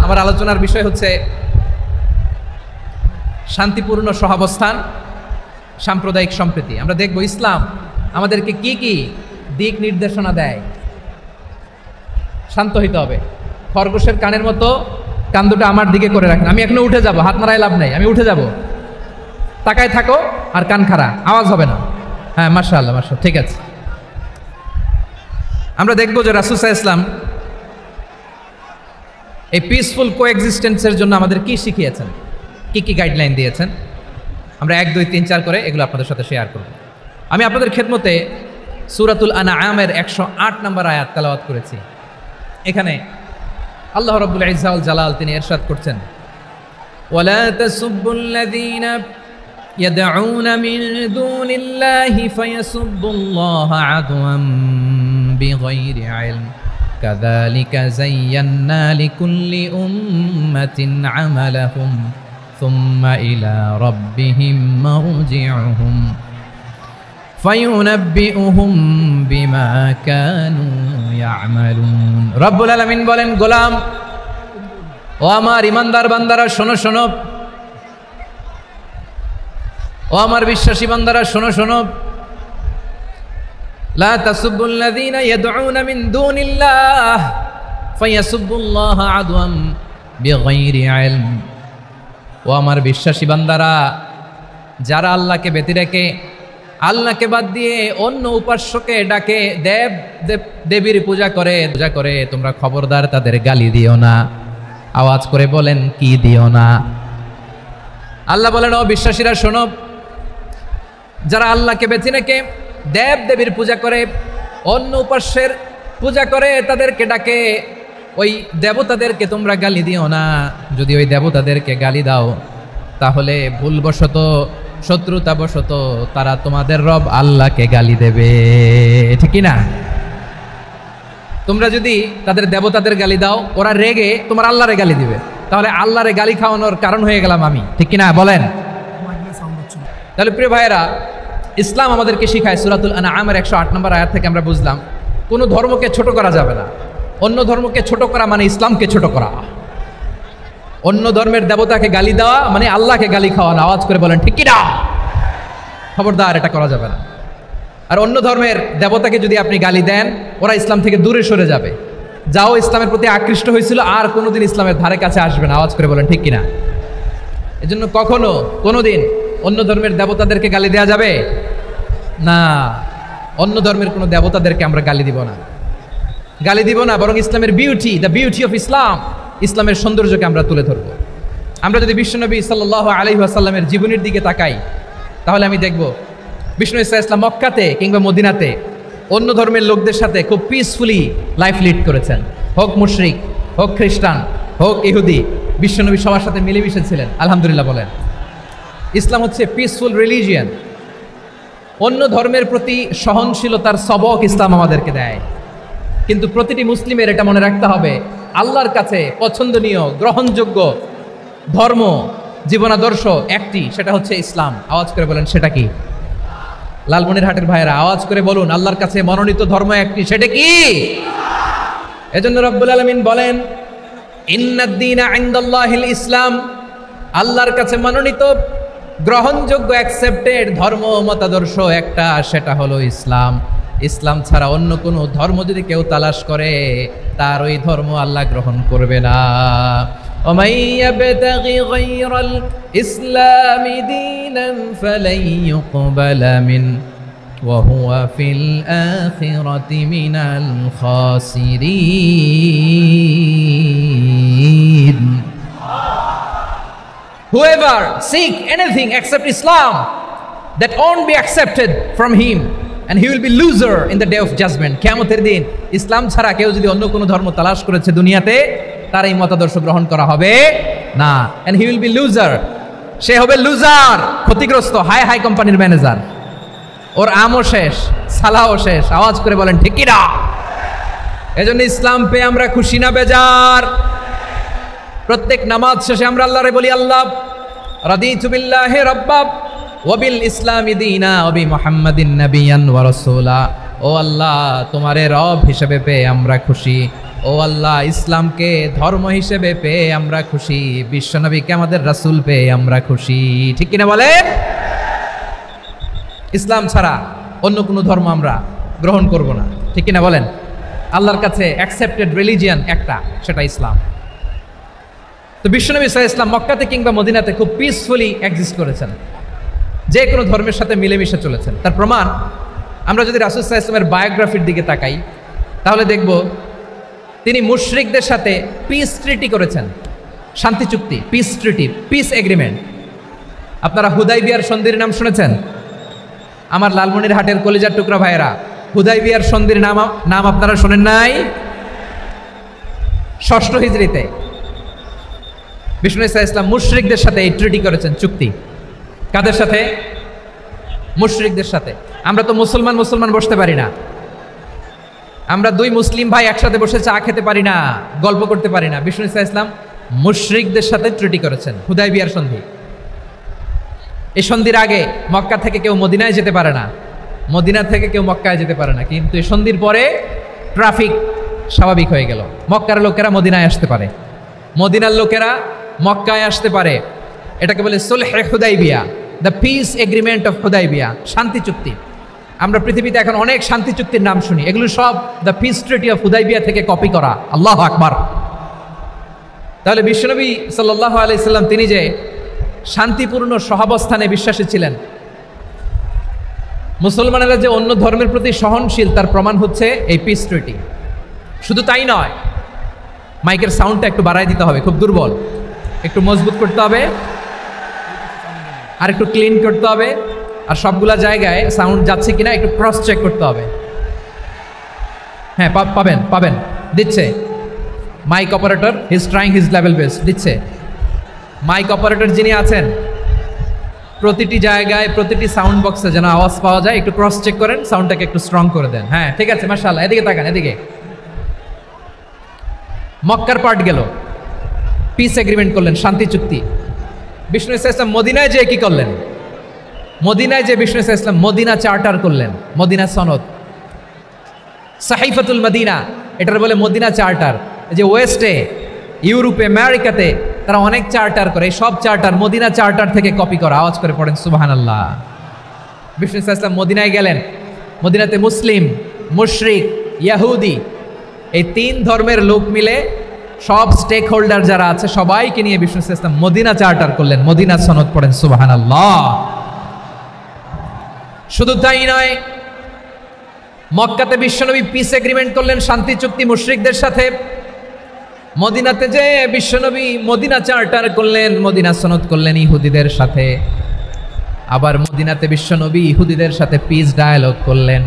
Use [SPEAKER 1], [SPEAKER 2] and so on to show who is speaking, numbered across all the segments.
[SPEAKER 1] আমার আলোচনার বিষয় হচ্ছে শান্তিপূর্ণ সহাবস্থান, সাম্প্রদায়িক সম্প্রীতি। আমরা দেখব ইসলাম আমাদেরকে কি কি দিক নির্দেশনা দেয়। শান্ত হইতে হবে, খরগোশের কানের মতো কান দুটো আমার দিকে করে রাখেন। আমি এখনো উঠে যাব, হাত নাড়ায় লাভ নেই, আমি উঠে যাব। তাকায় থাকো আর কান খাড়া, আওয়াজ হবে না। হ্যাঁ, মাশাআল্লাহ মাশাআল্লাহ, ঠিক আছে। আমরা দেখব যে রাসূল সাল্লাল্লাহু আলাইহি ওয়াসাল্লাম এই পিসফুল কোএক্সিস্টেন্সের জন্য আমাদের কি শিখিয়েছেন, কি কি গাইডলাইন দিয়েছেন। আমরা 1, 2, 3, 4 করে এগুলো আপনাদের সাথে শেয়ার করব। আমি আপনাদের খেদমতে সূরাতুল আনআমের 108 নম্বর আয়াত তেলাওয়াত করেছি। এখানে আল্লাহ রাব্বুল ইজ্জা ওয়াল জালাল তিনি ইরশাদ করছেন, ওয়ালা তাসুব্বুল্লাযীনা ইয়াদউনা মিন দুনিল্লাহি ফায়াসুব্বুল্লাহা আদওয়ান বিগাইরি ইলম কাযালিকা যায়্যান্না লিকুল্লি উম্মাতিন আমালাহুম সুম্মা ইলা রাব্বিহিম মারজিউহুম ফায়ুনাব্বিউহুম বিমা কানু ইয়ামালুন। রব্বুল আলামিন বলেন, গোলাম ও আমার ইমানদার বান্দারা শোনো শোনো, ও আমার বিশ্বাসী বান্দারা শোনো শোনো, লা তাসুব্বুল্লাযীনা ইয়াদউনা মিন দুনিল্লাহ ফায়াসুব্বুল্লাহা আদওয়ান বিগাইরি ইলম। ও আমার বিশ্বাসী বান্দারা, যারা আল্লাহকে ব্যতি রেখে, আল্লাহকে বাদ দিয়ে অন্য উপাস্যকে ডাকে, দেবীর পূজা করে, তোমরা খবরদার তাদের গালি দিও না। আওয়াজ করে বলেন, কি দিও না? আল্লাহ বলেন, ও বিশ্বাসীরা শোনো, যারা আল্লাহকে বেছে রেখে দেবীর পূজা করে, অন্য উপাস্যের পূজা করে, তাদেরকে ডাকে, ওই দেবতাদেরকে তোমরা গালি দিও না। যদি ওই দেবতাদেরকে গালি দাও তাহলে ভুলবশত, শত্রুতাবশত তারা তোমাদের রব আল্লাহকে গালি দেবে, ঠিক না? তোমরা যদি তাদের দেবতাদের গালি দাও, ওরা রেগে তোমার আল্লাহরে গালি দিবে, তাহলে আল্লাহরে গালি খাওয়ানোর কারণ হয়ে গেলাম আমি, ঠিক না বলেন? তাহলে প্রিয় ভাইয়েরা, ইসলাম আমাদেরকে শিখায়, সূরাতুল আনআমের 108 নম্বর আয়াত থেকে আমরা বুঝলাম কোনো ধর্মকে ছোট করা যাবে না। অন্য ধর্মকে ছোট করা মানে ইসলামকে ছোট করা। অন্য ধর্মের দেবতাকে গালি দেওয়া মানে আল্লাহকে গালি খাওয়ানো। আওয়াজ করে বলেন, ঠিক কিনা? খবরদার, এটা করা যাবে না। আর অন্য ধর্মের দেবতাকে যদি আপনি গালি দেন, ওরা ইসলাম থেকে দূরে সরে যাবে। যাও ইসলামের প্রতি আকৃষ্ট হয়েছিল আর কোনোদিন ইসলামের ধারে কাছে আসবে না। আওয়াজ করে বলেন, ঠিক কিনা? এজন্য কখনো কোনোদিন অন্য ধর্মের দেবতাদেরকে গালি দেওয়া যাবে না। অন্য ধর্মের কোনো দেবতাদেরকে আমরা গালি দিব না, বরং ইসলামের beauty, the beauty of Islam, ইসলামের সৌন্দর্যকে আমরা তুলে ধরব। আমরা যদি বিশ্বনবী সাল্লাল্লাহু আলাইহি ওয়াসাল্লামের জীবনের দিকে তাকাই, তাহলে আমি দেখব বিষ্ণু ইসলাম মক্কাতে কিংবা মদিনাতে অন্য ধর্মের লোকদের সাথে খুব পিসফুলি লাইফ লিড করেছেন। হোক মুশরিক, হোক খ্রিস্টান, হোক ইহুদি, বিশ্বনবী সবার সাথে মিলেমিশে ছিলেন। আলহামদুলিল্লাহ বলেন। ইসলাম হচ্ছে পিসফুল রিলিজিয়ান। অন্য ধর্মের প্রতি সহনশীলতার সবক ইসলাম আমাদেরকে দেয়। কিন্তু প্রতিটি মুসলিমের এটা মনে রাখতে হবে, আল্লাহর কাছে পছন্দনীয়, গ্রহণযোগ্য ধর্ম, জীবনাদর্শ একটি, সেটা হচ্ছে ইসলাম। আওয়াজ করে বলেন, সেটা কি? লালমনিরহাটের ভাইয়েরা আওয়াজ করে বলুন, আল্লাহর কাছে মনোনীত ধর্ম একটি, সেটা কি? এজন্য রব্বুল আলামিন বলেন, ইন্নাদ-দীনা ইনদাল্লাহিল ইসলাম। আল্লাহর কাছে মনোনীত, গ্রহণযোগ্য, অ্যাকসেপ্টেড ধর্ম, মতাদর্শ একটা, সেটা হলো ইসলাম। ইসলাম ছাড়া অন্য কোনো ধর্ম যদি কেউ তালাশ করে, তার ওই ধর্ম আল্লাহ গ্রহণ করবে না। ومن يبتغي غير الإسلام دينا فلن يقبل منه وهو في الآخرة من الخاسرين. Whoever seek anything except Islam, that won't be accepted from him, and he will be loser in the day of judgment. কিয়ামতের দিন ইসলাম ছাড়া কেউ যদি অন্য কোনো ধর্ম তালাশ করেছে দুনিয়াতে, তার এই মতাদর্শ গ্রহণ করা হবে না। and he will be loser, সে হবে লুজার, ক্ষতিগ্রস্ত, হাই হাই কোম্পানির ম্যানেজার। ওর আমও শেষ, সালাও শেষ। আওয়াজ করে বলেন, ঠিক কি না? এজন্য ইসলাম পেয়ে আমরা খুশি না বেজার? প্রত্যেক নামাজ শেষে আমরা আল্লাহরে বলি, আল্লাহ রাদিতু বিল্লাহি রাব্বা ওয়া বিল ইসলামি দীনা ওয়া বি মুহাম্মাদিন নাবিয়ান ওয়া রাসূলা। ও আল্লাহ, তোমারে রব হিসেবে পেয়ে আমরা খুশি, ও আল্লাহ, ইসলামকে ধর্ম হিসেবে পেয়ে আমরা খুশি, বিশ্বনবীকে আমাদের রাসূল পেয়ে আমরা খুশি। ঠিক কিনা বলে? ইসলাম ছাড়া অন্য কোনো ধর্ম আমরা গ্রহণ করব না। ঠিক কিনা বলেন? আল্লাহর কাছে অ্যাকসেপ্টেড রিলিজিয়ান একটা, সেটা ইসলাম। তো বিশ্বনবী সাল্লাল্লাহু আলাইহি ওয়াসাল্লাম মক্কাতে কিংবা মদিনাতে খুব পিসফুলি এক্সিস্ট করেছেন, যে কোনো ধর্মের সাথে মিলেমিশে চলেছেন। তার প্রমাণ আমরা যদি রাসূল সাল্লাল্লাহু আলাইহি ওয়াসাল্লামের বায়োগ্রাফির দিকে তাকাই, তাহলে দেখব তিনি মুশরিকদের সাথে পিস ট্রিটি করেছেন, শান্তি চুক্তি, পিস ট্রিটি, পিস এগ্রিমেন্ট। আপনারা হুদাইবিয়ার সন্ধির নাম শুনেছেন? আমার লালমনিরহাটের কলিজার টুকরা ভাইয়েরা, হুদাইবিয়ার সন্ধির নাম আপনারা শোনেন নাই? 6ষ্ঠ হিজরিতে বিষ্ণু ঈসা ইসলাম মুশরিকদের সাথে এই ট্রিটি করেছেন, চুক্তি। কাদের সাথে? মুশরিকদের সাথে। আমরা তো মুসলমান বসতে পারি না, আমরা দুই মুসলিম ভাই একসাথে বসে চা খেতে পারি না, গল্প করতে পারি না। বিষ্ণু ঈসা ইসলাম মুশরিকদের সাথে ট্রিটি করেছেন, হুদাইবিয়ার সন্ধি। এই সন্ধির আগে মক্কা থেকে কেউ মদিনায় যেতে পারে না, মদিনা থেকে কেউ মক্কায় যেতে পারে না। কিন্তু এই সন্ধির পরে ট্রাফিক স্বাভাবিক হয়ে গেল, মক্কার লোকেরা মদিনায় আসতে পারে, মদিনার লোকেরা মক্কায় আসতে পারে। এটাকে বলে সুলহে হুদাইবিয়া, the peace agreement of Hudaybiyyah, শান্তি চুক্তি। আমরা পৃথিবীতে এখন অনেক শান্তি চুক্তির নাম শুনি, এগুলো সব the piece treaty of Hudaibiya থেকে কপি করা। আল্লাহু আকবার। তাহলে বিশ্বনবী সাল্লাল্লাহু আলাইহি সাল্লাম তিনি যে শান্তিপূর্ণ সহাবস্থানে বিশ্বাসী ছিলেন, মুসলমানেরা যে অন্য ধর্মের প্রতি সহনশীল, তার প্রমাণ হচ্ছে এই পিস ট্রিটি। শুধু তাই নয়, মাইকের সাউন্ডটা একটু বাড়াই দিতে হবে, খুব দুর্বল, একটু মজবুত করতে হবে, আর একটু ক্লিন করতে হবে, আর সবগুলা জায়গায় সাউন্ড যাচ্ছে কিনা একটু ক্রস চেক করতে হবে। হ্যাঁ, পাবেন, দিচ্ছে mike operator, he's trying his level best, দিচ্ছে। মাইক অপারেটর যিনি আছেন, প্রতিটি জায়গায় প্রতিটি সাউন্ড বক্সে যেন আওয়াজ পাওয়া যায়, একটু ক্রস চেক করেন, সাউন্ডটাকে একটু স্ট্রং করে দেন। হ্যাঁ, ঠিক আছে, মাশাআল্লাহ। এদিকে তাকান, এদিকে। মক্কার পার্ট গেল, পিস এগ্রিমেন্ট করলেন, শান্তি চুক্তি। বিষ্ণু ঈসা ইসলাম মদিনায় যে কি করলেন? মদিনায় যে বিষ্ণু ঈসা ইসলাম মদিনা চার্টার করলেন, মদিনা সনদ, সাহিফাতুল মদিনা, এটার বলে মদিনা চার্টার। যে ওয়েস্টে, ইউরোপে, আমেরিকাতে তারা অনেক চার্টার করে, সব চার্টার মদিনা চার্টার থেকে কপি করা। আওয়াজ করে পড়েন সুবহানাল্লাহ। বিষ্ণু ঈসা ইসলাম মদিনায় গেলেন, মদিনাতে মুসলিম, মুশরিক, ইয়াহুদি, এই 3 ধর্মের লোক মিলে সব স্টেক হোল্ডার যারা আছে সবাইকে নিয়ে বিষ্ণু ঈসা ইসলাম মদিনা চার্টার করলেন, মদিনা সনদ। পড়েন সুবহানাল্লাহ। শুধু তাই নয়, মক্কাতে বিশ্বনবী পিস এগ্রিমেন্ট করলেন, শান্তি চুক্তি মুশরিকদের সাথে। মদিনাতে যে বিশ্বনবী মদিনা চার্টার করলেন, মদিনা সনদ করলেন ইহুদিদের সাথে। আবার মদিনাতে বিশ্বনবী ইহুদিদের সাথে পিস ডায়ালগ করলেন,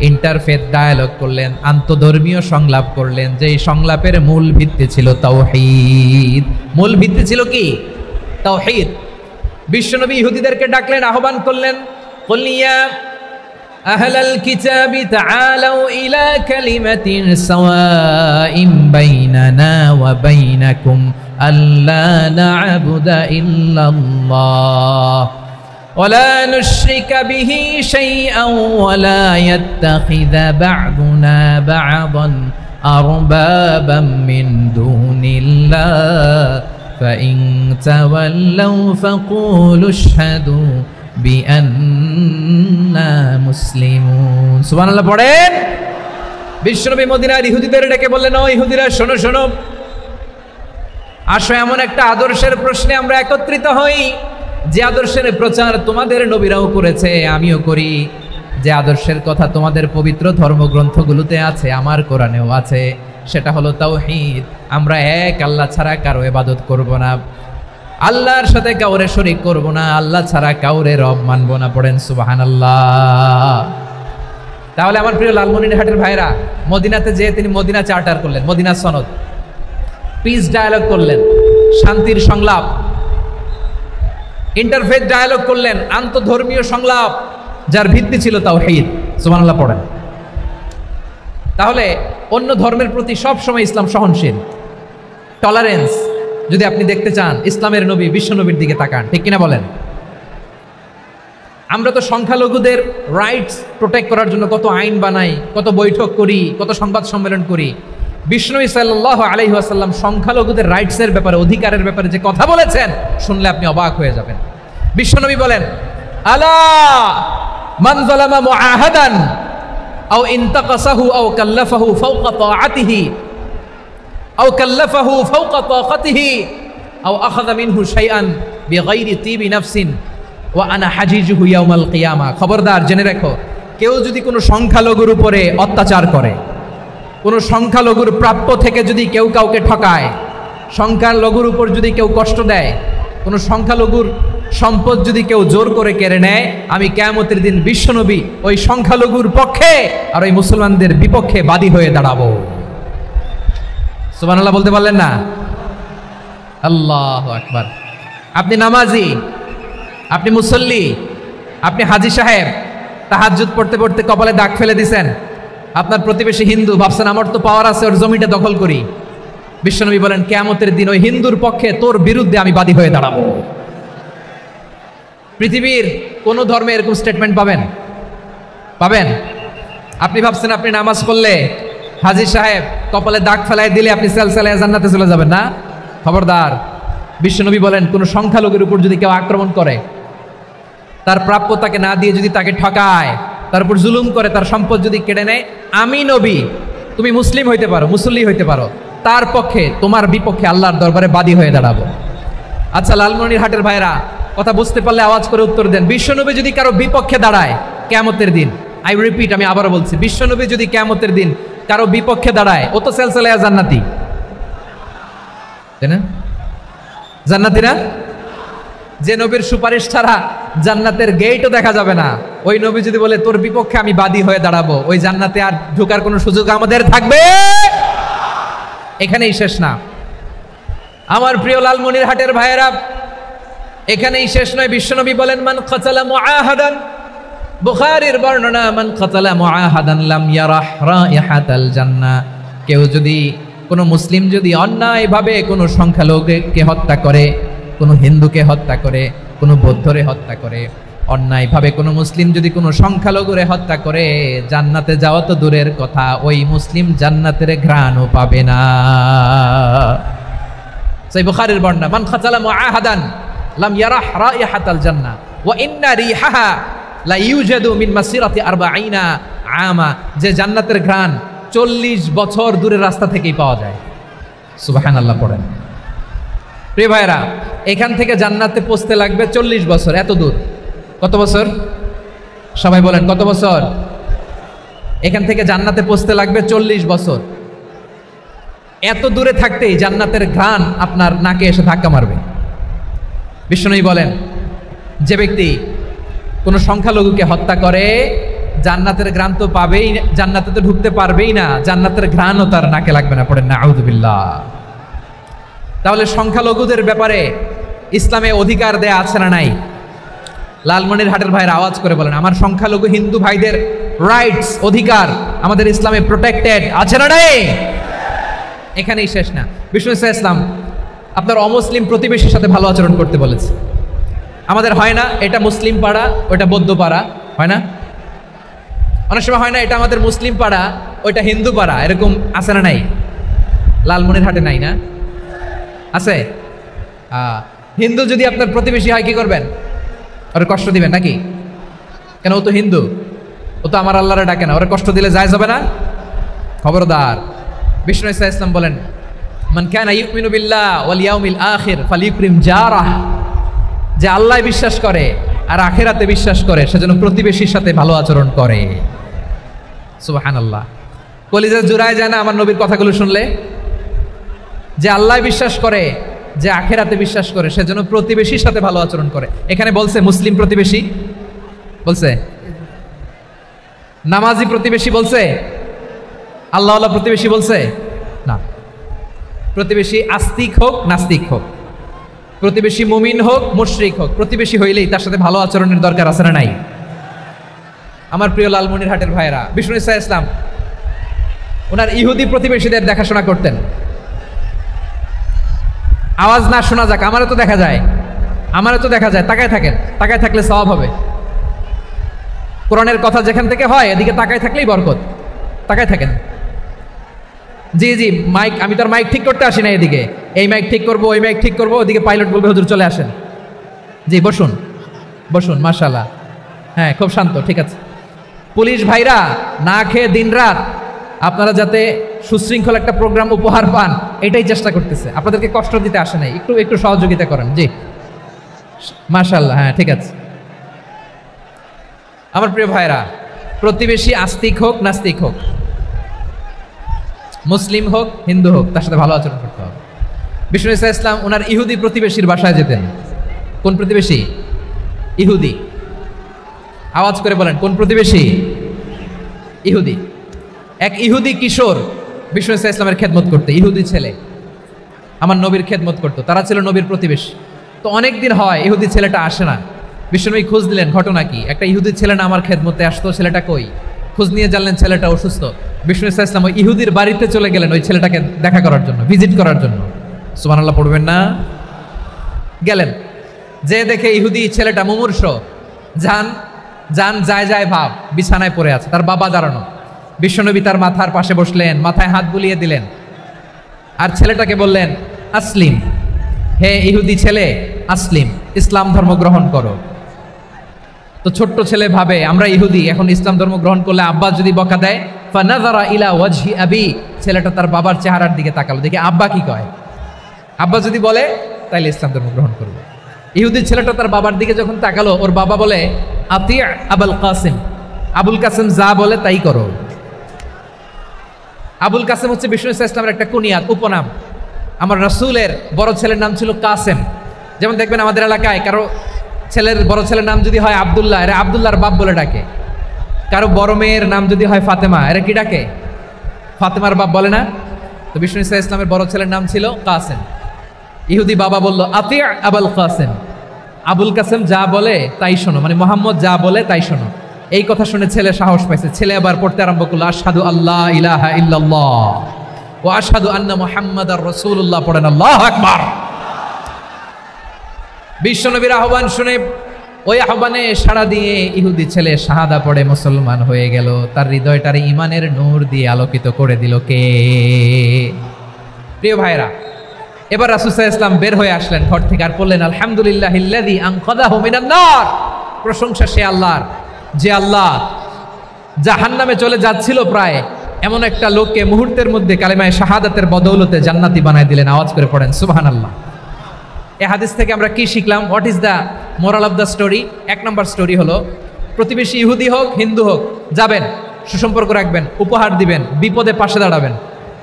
[SPEAKER 1] ইন্টারফেথ ডায়ালগ করলেন, আন্তধর্মীয় সংলাপ করলেন, যেই সংলাপের মূল ভিত্তি ছিল তাওহীদ। মূল ভিত্তি ছিল কি? তাওহীদ। বিশ্বনবী ইহুদিদেরকে ডাকলেন, আহ্বান করলেন, কুল ইয়া আহলাল কিতাবি তাআলাউ ইলা কালিমাতিন সাওয়াইন বাইনানা ওয়া বাইনাকুম আল্লা না'বুদা ইল্লাল্লাহ ولا نشرك به شيئا ولا يتخذ بعضنا بعضا أربابا من دون الله فإن تولوا فقولوا اشهدوا بأننا مسلمون سبحان الله পড়েন। বিশ্বনবী মদিনার ইহুদিদের ডেকে বললেন, ও ইহুদিরা, শোনো শোনো, আসো এমন একটা আদর্শের প্রশ্নে আমরা একত্রিত হই, যে আদর্শের প্রচার তোমাদের নবীরাও করেছে, আমিও করি। যে আদর্শের কথা তোমাদের পবিত্র ধর্মগ্রন্থগুলোতে আছে, আমার কোরআনেও আছে, সেটা হলো তাওহীদ। আমরা এক আল্লাহ ছাড়া কারো ইবাদত করব না, আল্লাহর সাথে কাউরে শরীক করব না, আল্লাহ ছাড়া কাউরে রব মানব না। পড়েন সুবহানাল্লাহ। তাহলে আমার প্রিয় লালমনিরহাটের ভাইরা, মদিনাতে যেয়ে তিনি মদিনা চার্টার করলেন, মদিনা সনদ, পিস ডায়ালগ করলেন, শান্তির সংলাপ, ইন্টারফেথ ডায়ালগ করলেন, আন্তধর্মীয় সংলাপ, যার ভিত্তি ছিল তাওহীদ। সুবহানাল্লাহ পড়েন। তাহলে অন্য ধর্মের প্রতি সব সময় ইসলাম সহনশীল, টলারেন্স। যদি আপনি দেখতে চান ইসলামের নবী বিশ্ব নবীর দিকে তাকান, ঠিক কিনা বলেন? আমরা তো সংখ্যালঘুদের রাইটস প্রোটেক্ট করার জন্য কত আইন বানাই, কত বৈঠক করি, কত সংবাদ সম্মেলন করি, বিষ্ণু সাল্লাল্লাহু আলাইহি ওয়াসাল্লাম সংখ্যালঘুদের রাইটসের ব্যাপারে, অধিকারের ব্যাপারে যে কথা বলেছেন, শুনলে আপনি অবাক হয়ে যাবেন। বিশ্বনবী বলেন, আলা মান যালামা মুআহাদান আও ইনতাকাসাহু আও কাল্লাফাহু ফাওকা তাআতিহি আও কাল্লাফাহু ফাওকা তাকাতিহি আও আখাযা মিনহু শাইআন বিগাইরি তিবি নাফসিন ওয়া আনা হাজিজুহু ইয়াউমাল কিয়ামা। খবরদার, জেনে রাখো, কেউ যদি কোনো সংখ্যালঘুর উপরে অত্যাচার করে, কোনো সংখ্যালঘুর প্রাপ্য থেকে যদি কেউ কাউকে ঠকায়, সংখ্যালঘুর উপর যদি কেউ কষ্ট দেয়, কোনো সংখ্যালঘুর সম্পদ যদি কেউ জোর করে কেড়ে নেয়, আমি কিয়ামতের দিন বিশ্বনবী ওই সংখ্যালঘুর পক্ষে আর ওই মুসলমানদের বিপক্ষে বাদী হয়ে দাঁড়াবো। সুবহানাল্লাহ বলতে পারলেন না? আল্লাহু আকবার। আপনি নামাজি, আপনি মুসল্লি, আপনি হাজী সাহেব, তাহাজ্জুদ পড়তে পড়তে কপালে দাগ ফেলে দিছেন, আপনার প্রতিবেশী হিন্দু, ভাবছেন আমার তো পাওয়ার আছে, ওর জমিটা দখল করি। বিশ্বনবী বলেন, কিয়ামতের দিন ওই হিন্দুর পক্ষে তোর বিরুদ্ধে আমি বাদী হয়ে দাঁড়াবো। পৃথিবীর কোন ধর্মে এরকম স্টেটমেন্ট পাবেন? পাবেন? আপনি ভাবছেন আপনি নামাজ পড়লে হাজী সাহেব কপালে দাগ ফেলায় দিলে আপনি সেলসেলায় জান্নাতে চলে যাবেন না? খবরদার। বিশ্বনবী বলেন, কোন সংখ্যালঘুর উপর যদি কেউ আক্রমণ করে, তার প্রাপ্য তাকে না দিয়ে যদি তাকে ঠকায়, তার উপর জুলুম করে, তার সম্পদ যদি কেড়ে নেয়, আমি নবী, তুমি মুসলিম হইতে পারো, মুসল্লি হইতে পারো, তার পক্ষে, তোমার বিপক্ষে আল্লাহর দরবারে বাদী হয়ে দাঁড়াবো। আচ্ছা লালমনিরহাটের ভাইরা, কথা বুঝতে পারলে আওয়াজ করে উত্তর দেন। বিশ্বনবী যদি কারো বিপক্ষে দাঁড়ায় কিয়ামতের দিন, আই রিপিট, আমি আবারও বলছি, বিশ্বনবী যদি কিয়ামতের দিন কারো বিপক্ষে দাঁড়ায়, ও তো সেলসেলায়া জান্নাতি, তাই না? জান্নাতি না? যে নবীর সুপারিশ ছাড়া জান্নাতের গেটও দেখা যাবে না, ওই নবী যদি বলে তোর বিপক্ষে আমি বাদী হয়ে দাঁড়াবো, ওই জান্নাতে আর ঢোকার কোনো সুযোগ আমাদের থাকবে? এখানেই শেষ না আমার প্রিয় লালমনিরহাটের ভাইয়েরা, এখানেই শেষ নয়। বিশ্বনবী বলেন, মান কাতালা মুআহাদান, বুখারীর বর্ণনা, মান কাতালা মুআহাদান লাম ইয়ারাহ রাইহাতাল জান্নাহ। কেউ যদি, কোনো মুসলিম যদি অন্যায়ভাবে কোনো সংখ্যালঘুকে হত্যা করে, কোনো হিন্দুকে হত্যা করে, কোনো বৌদ্ধরে হত্যা করে, অন্যায়ভাবে কোনো মুসলিম যদি কোনো সংখ্যালঘুরে হত্যা করে, জান্নাতে যাওয়া তো দূরের কথা, ওই মুসলিম জান্নাতের ঘ্রাণও পাবে না। সেই বুখারীর বর্ণনা, মান কাতালা মুআহাদান লাম ইয়ারাহ রাইহাতাল জান্নাহ ওয়া ইন্না রিহাহা লা ইউজাদু মিন মাসিরাতি 40 আমা। যে জান্নাতের ঘ্রাণ 40 বছর দূরের রাস্তা থেকেই পাওয়া যায়। সুবহানাল্লাহ পড়েন। প্রিয় ভাইরা, এখান থেকে জান্নাতে পৌঁছতে লাগবে 40 বছর। এত দূর, কত বছর? সবাই বলেন, কত বছর? এখান থেকে জান্নাতে পৌঁছতে লাগবে 40 বছর। এত দূরে থাকতেই জান্নাতের ঘ্রাণ আপনার নাকে এসে ধাক্কা মারবে। বিষ্ণুই বলেন, যে ব্যক্তি কোনো সংখ্যালঘুকে হত্যা করে, জান্নাতের ঘ্রাণ তো পাবেই, জান্নাতে তো ঢুকতে পারবেই না, জান্নাতের ঘ্রাণও তার নাকে লাগবে না। পড়েন না আউযুবিল্লাহ। তাহলে সংখ্যালঘুদের ব্যাপারে ইসলামে অধিকার দেয়া আছে না নাই? লালমনিরহাটের ভাইয়ের আওয়াজ করে বলেন, আমার সংখ্যালঘু হিন্দু ভাইদের রাইটস, অধিকার আমাদের ইসলামে প্রোটেক্টেড আছে না নাই? এখানেই শেষ না। বিষ্ণু ইসলাম আপনার অমুসলিম প্রতিবেশীর সাথে ভালো আচরণ করতে বলেছে। আমাদের হয় না, এটা মুসলিম পাড়া, ওটা বৌদ্ধ পাড়া, হয় না? অনেক সময় হয় না, এটা আমাদের মুসলিম পাড়া, ওইটা হিন্দু পাড়া, এরকম আছে না নাই? লালমনিরহাটে নাই না? আছে? হিন্দু যদি আপনার প্রতিবেশী হয়, কি করবেন? ওরে কষ্ট দিবেন নাকি? কেন, ও তো হিন্দু, ও তো আমার আল্লাহরে ডাকে না, ওরে কষ্ট দিলে যায় যাবে না? খবরদার। বিষ্ণু ইসলাম বলেন, মান কানা ইউমিনু বিল্লাহ ওয়াল ইয়াউমিল আখির ফালিউকরিম জারাহ। যে আল্লাহ বিশ্বাস করে আর আখিরাতে বিশ্বাস করে, সেজন্য প্রতিবেশীর সাথে ভালো আচরণ করে। সুবহানাল্লাহ। কলিজা জুড়ায় যায় না আমার নবীর কথাগুলো শুনলে? যে আল্লাহ বিশ্বাস করে, যে আখিরাতে বিশ্বাস করে, সেজন্য প্রতিবেশীর সাথে ভালো আচরণ করে। এখানে বলছে মুসলিম প্রতিবেশী, বলছে নামাজি প্রতিবেশী, বলছে আল্লাহওয়ালা প্রতিবেশী, বলছে না। প্রতিবেশী আস্তিক হোক নাস্তিক হোক, প্রতিবেশী মুমিন হোক মুশরিক হোক, প্রতিবেশী হইলেই তার সাথে ভালো আচরণের দরকার আছে না নাই? আমার প্রিয় লালমনিরহাটের ভাইরা, বিষ্ণু ইসলাম ওনার ইহুদি প্রতিবেশীদের দেখাশোনা করতেন। আওয়াজ না শোনা যাক, আমারও তো দেখা যায়, আমারও তো দেখা যায়। তাকায় থাকেন, তাকায় থাকলে সওয়াব হবে। কোরআনের কথা যেখান থেকে হয়, এদিকে তাকায় থাকলেই বরকত। তাকায় থাকেন। জি জি মাইক, আমি তো আর মাইক ঠিক করতে আসি না এদিকে, এই মাইক ঠিক করবো ওই মাইক ঠিক করবো, ওদিকে পাইলট বলবে হুজুর চলে আসেন। জি বসুন বসুন, মাশাআল্লাহ, হ্যাঁ খুব শান্ত, ঠিক আছে। পুলিশ ভাইরা না খেয়ে দিনরাত আপনারা যাতে সুশৃঙ্খল একটা প্রোগ্রাম উপহার পান এটাই চেষ্টা করতেছে, আপনাদেরকে কষ্ট দিতে আসে নাই, একটু একটু সহযোগিতা করেন। জি মাশাআল্লাহ, হ্যাঁ ঠিক আছে। আমার প্রিয় ভাইরা, প্রতিবেশী আস্তিক হোক নাস্তিক হোক, মুসলিম হোক হিন্দু হোক, তার সাথে ভালো আচরণ করতে হবে। বিষ্ণু ইসা ইসলাম ওনার ইহুদি প্রতিবেশীর বাসায় যেতেন। কোন প্রতিবেশী? ইহুদি। আওয়াজ করে বলেন, কোন প্রতিবেশী? ইহুদি। এক ইহুদি কিশোর বিষ্ণু ইসা ইসলামের খেদমত করতে, ইহুদি ছেলে আমার নবীর খেদমত করতো, তারা ছিল নবীর প্রতিবেশী। তো অনেক দিন হয় ইহুদি ছেলেটা আসে না, বিষ্ণুনবী খোঁজ দিলেন ঘটনা কি, একটা ইহুদি ছেলে না আমার খেদমতে আসতো, ছেলেটা কই? খোঁজ নিয়ে জানলেন ছেলেটা অসুস্থ। বিষ্ণু ইসা ইসলাম ওই ইহুদির বাড়িতে চলে গেলেন ওই ছেলেটাকে দেখা করার জন্য, ভিজিট করার জন্য। সুবহানাল্লাহ পড়বেন না? গেলেন, যে দেখে ইহুদি ছেলেটা মুমূর্ষ, যান যান যায় যায় ভাব, বিছানায় পড়ে আছে, তার বাবা দাঁড়ানো। বিশ্বনবী তার মাথার পাশে বসলেন, মাথায় হাত বুলিয়ে দিলেন, আর ছেলেটাকে বললেন আসলিম, হে ইহুদি ছেলে আসলিম, ইসলাম ধর্ম গ্রহণ করো। তো ছোট্ট ছেলে ভাবে আমরা ইহুদি, এখন ইসলাম ধর্ম গ্রহণ করলে আব্বা যদি বকা দেয়, ফানাযারা ইলা ওয়াজহি আবি, ছেলেটা তার বাবার চেহারার দিকে তাকালো, দেখে আব্বা কি কয়, আব্বা যদি বলে তাইলে ইসলাম ধর্ম গ্রহণ করবে। ইহুদি ছেলেটা তার বাবার দিকে যখন তাকালো, ওর বাবা বলে আতি আবুল কাসিম, আবুল কাসিম যা বলে তাই করো। আবুল কাসিম হচ্ছে বিষ্ণু ইসলামের একটা কুনিয়াত, উপনাম। আমার রাসূলের বড় ছেলের নাম ছিল কাসেম। যেমন দেখবেন আমাদের এলাকায় কারো ছেলের বড় ছেলের নাম যদি হয় আব্দুল্লাহ, এরা আব্দুল্লাহর বাপ বলে ডাকে। কারো বড় মেয়ের নাম যদি হয় ফাতেমা, এরা কি ডাকে? ফাতেমার বাপ বলে না? তো বিষ্ণু ইসলামের বড় ছেলের নাম ছিল কাসেম। ইহুদি বাবা বলল আতি আবুল কাসেম, আবুল কাসেম যা বলে তাই শোনো, মানে মোহাম্মদ যা বলে তাই শোনো। এই কথা শুনে ছেলে সাহস পাইছে, ছেলে আবার পড়তে আরম্ভ করলো আশহাদু আল্লাহ ইলাহা ইল্লাল্লাহ ওয়া আশহাদু আন্না মুহাম্মাদার রাসূলুল্লাহ, পড়েন আল্লাহু আকবার। বিশ্বনবীর আহ্বান শুনে ওই আহ্বানে সাড়া দিয়ে ইহুদি ছেলে শাহাদা পড়ে মুসলমান হয়ে গেল। তার হৃদয়টার ইমানের নূর দিয়ে আলোকিত করে দিল কে? প্রিয় ভাইরা, এবার রাসূল সাল্লাল্লাহু আলাইহি ওয়াসাল্লাম বের হয়ে আসলেন ঘর থেকে, আর বললেন আলহামদুলিল্লাহিল্লাযী আনকাযাহু মিনান নার, প্রশংসা সে আল্লাহর যে আল্লাহ জাহান্নামে চলে যাচ্ছিল প্রায় এমন একটা লোককে মুহূর্তের মধ্যে কালেমায়ে শাহাদাতের বদৌলতে জান্নাতি বানায় দিলেন। আওয়াজ করে পড়েন সুবহানাল্লাহ। এই হাদিস থেকে আমরা কি শিখলাম? What is the moral of the story? এক নম্বর স্টোরি হলো, প্রতিবেশী ইহুদি হোক হিন্দু হোক, যাবেন, সুসম্পর্ক রাখবেন, উপহার দিবেন, বিপদে পাশে দাঁড়াবেন,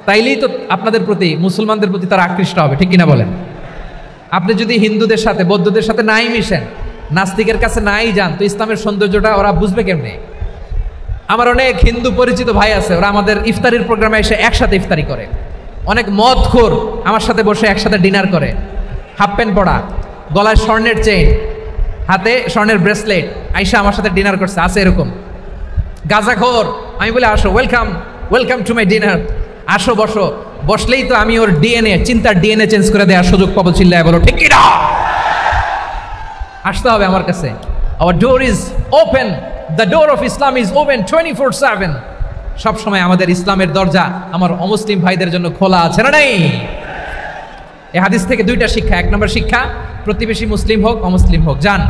[SPEAKER 1] তাইলেই তো আপনাদের প্রতি, মুসলমানদের প্রতি তারা আকৃষ্ট হবে, ঠিক কিনা বলেন? আপনি যদি হিন্দুদের সাথে বৌদ্ধদের সাথে নাই মিশেন, নাস্তিকের কাছে নাই যান, তো ইসলামের সৌন্দর্যটা ওরা বুঝবে কেমনে? আমার অনেক হিন্দু পরিচিত ভাই আছে, ওরা আমাদের ইফতারির প্রোগ্রামে এসে একসাথে ইফতারি করে। অনেক মদখোর আমার সাথে বসে একসাথে ডিনার করে, হাফ প্যান্ট পরা, গলায় স্বর্ণের চেইন, হাতে স্বর্ণের ব্রেসলেট, আইসা আমার সাথে ডিনার করছে, আছে এরকম। গাঁজাখোর, আমি বলে আসো, welcome welcome to my dinner, আসো বসো, বসলেই তো আমি ওর ডিএনএ, চিন্তার ডিএনএ চেঞ্জ করে দেওয়ার সুযোগ পাবো, চিল্লায় বলো ঠিক কিনা? আসতে হবে আমার কাছে। Hour door is open, the door of Islam is open 24/7। সবসময় আমাদের ইসলামের দরজা আমার অমুসলিম ভাইদের জন্য খোলা আছে না নাই? এই হাদিস থেকে দুইটা শিক্ষা। এক নম্বর শিক্ষা, প্রতিবেশী মুসলিম হোক অমুসলিম হোক, যান,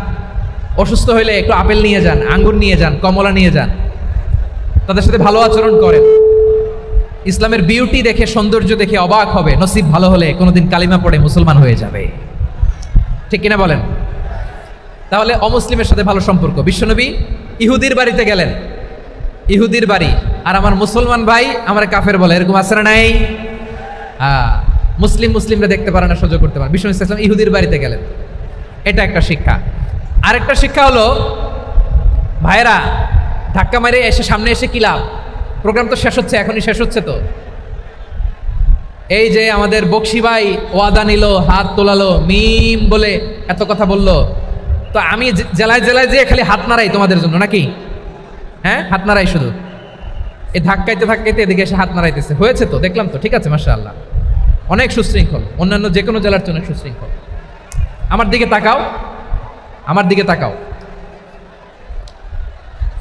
[SPEAKER 1] অসুস্থ হইলে একটু আপেল নিয়ে যান, আঙ্গুর নিয়ে যান, কমলা নিয়ে যান, তাদের সাথে ভালো আচরণ করেন। ইসলামের বিউটি দেখে, সৌন্দর্য দেখে অবাক হবে, নসিব ভালো হলে কোনোদিন কালিমা পড়ে মুসলমান হয়ে যাবে, ঠিক কিনা বলেন? তাহলে অমুসলিমের সাথে ভালো সম্পর্ক। বিশ্বনবী ইহুদির বাড়িতে গেলেন, ইহুদির বাড়ি, আর আমার মুসলমান ভাই আমার কাফের বলে, এরকম আছে না নাই? মুসলিমরা দেখতে পারে না, সহ্য করতে পারে। বিশ্বনবী সাল্লাল্লাহু আলাইহি ওয়াসাল্লাম ইহুদির বাড়িতে গেলেন, এটা একটা শিক্ষা। আরেকটা শিক্ষা হলো, ভাইরা ধাক্কা মারে এসে সামনে এসে কি লাভ? প্রোগ্রাম তো শেষ হচ্ছে, এখনই শেষ হচ্ছে। তো এই যে আমাদের বকশি ভাই ওয়াদা নিল, হাত তোলালো, মিম বলে এত কথা বললো, তো আমি জেলায় জেলায় যেয়ে খালি হাত নাড়াই তোমাদের জন্য নাকি? হ্যাঁ, হাত নাড়াই শুধু, এই ধাক্কাইতে ধাক্কাইতে এদিকে এসে হাত নাড়াইতেছে, হয়েছে তো, দেখলাম তো, ঠিক আছে, মাশাআল্লাহ, অনেক সুশৃঙ্খল, অন্যান্য যে কোনো জেলার চেয়ে অনেক সুশৃঙ্খল। আমার দিকে তাকাও, আমার দিকে তাকাও,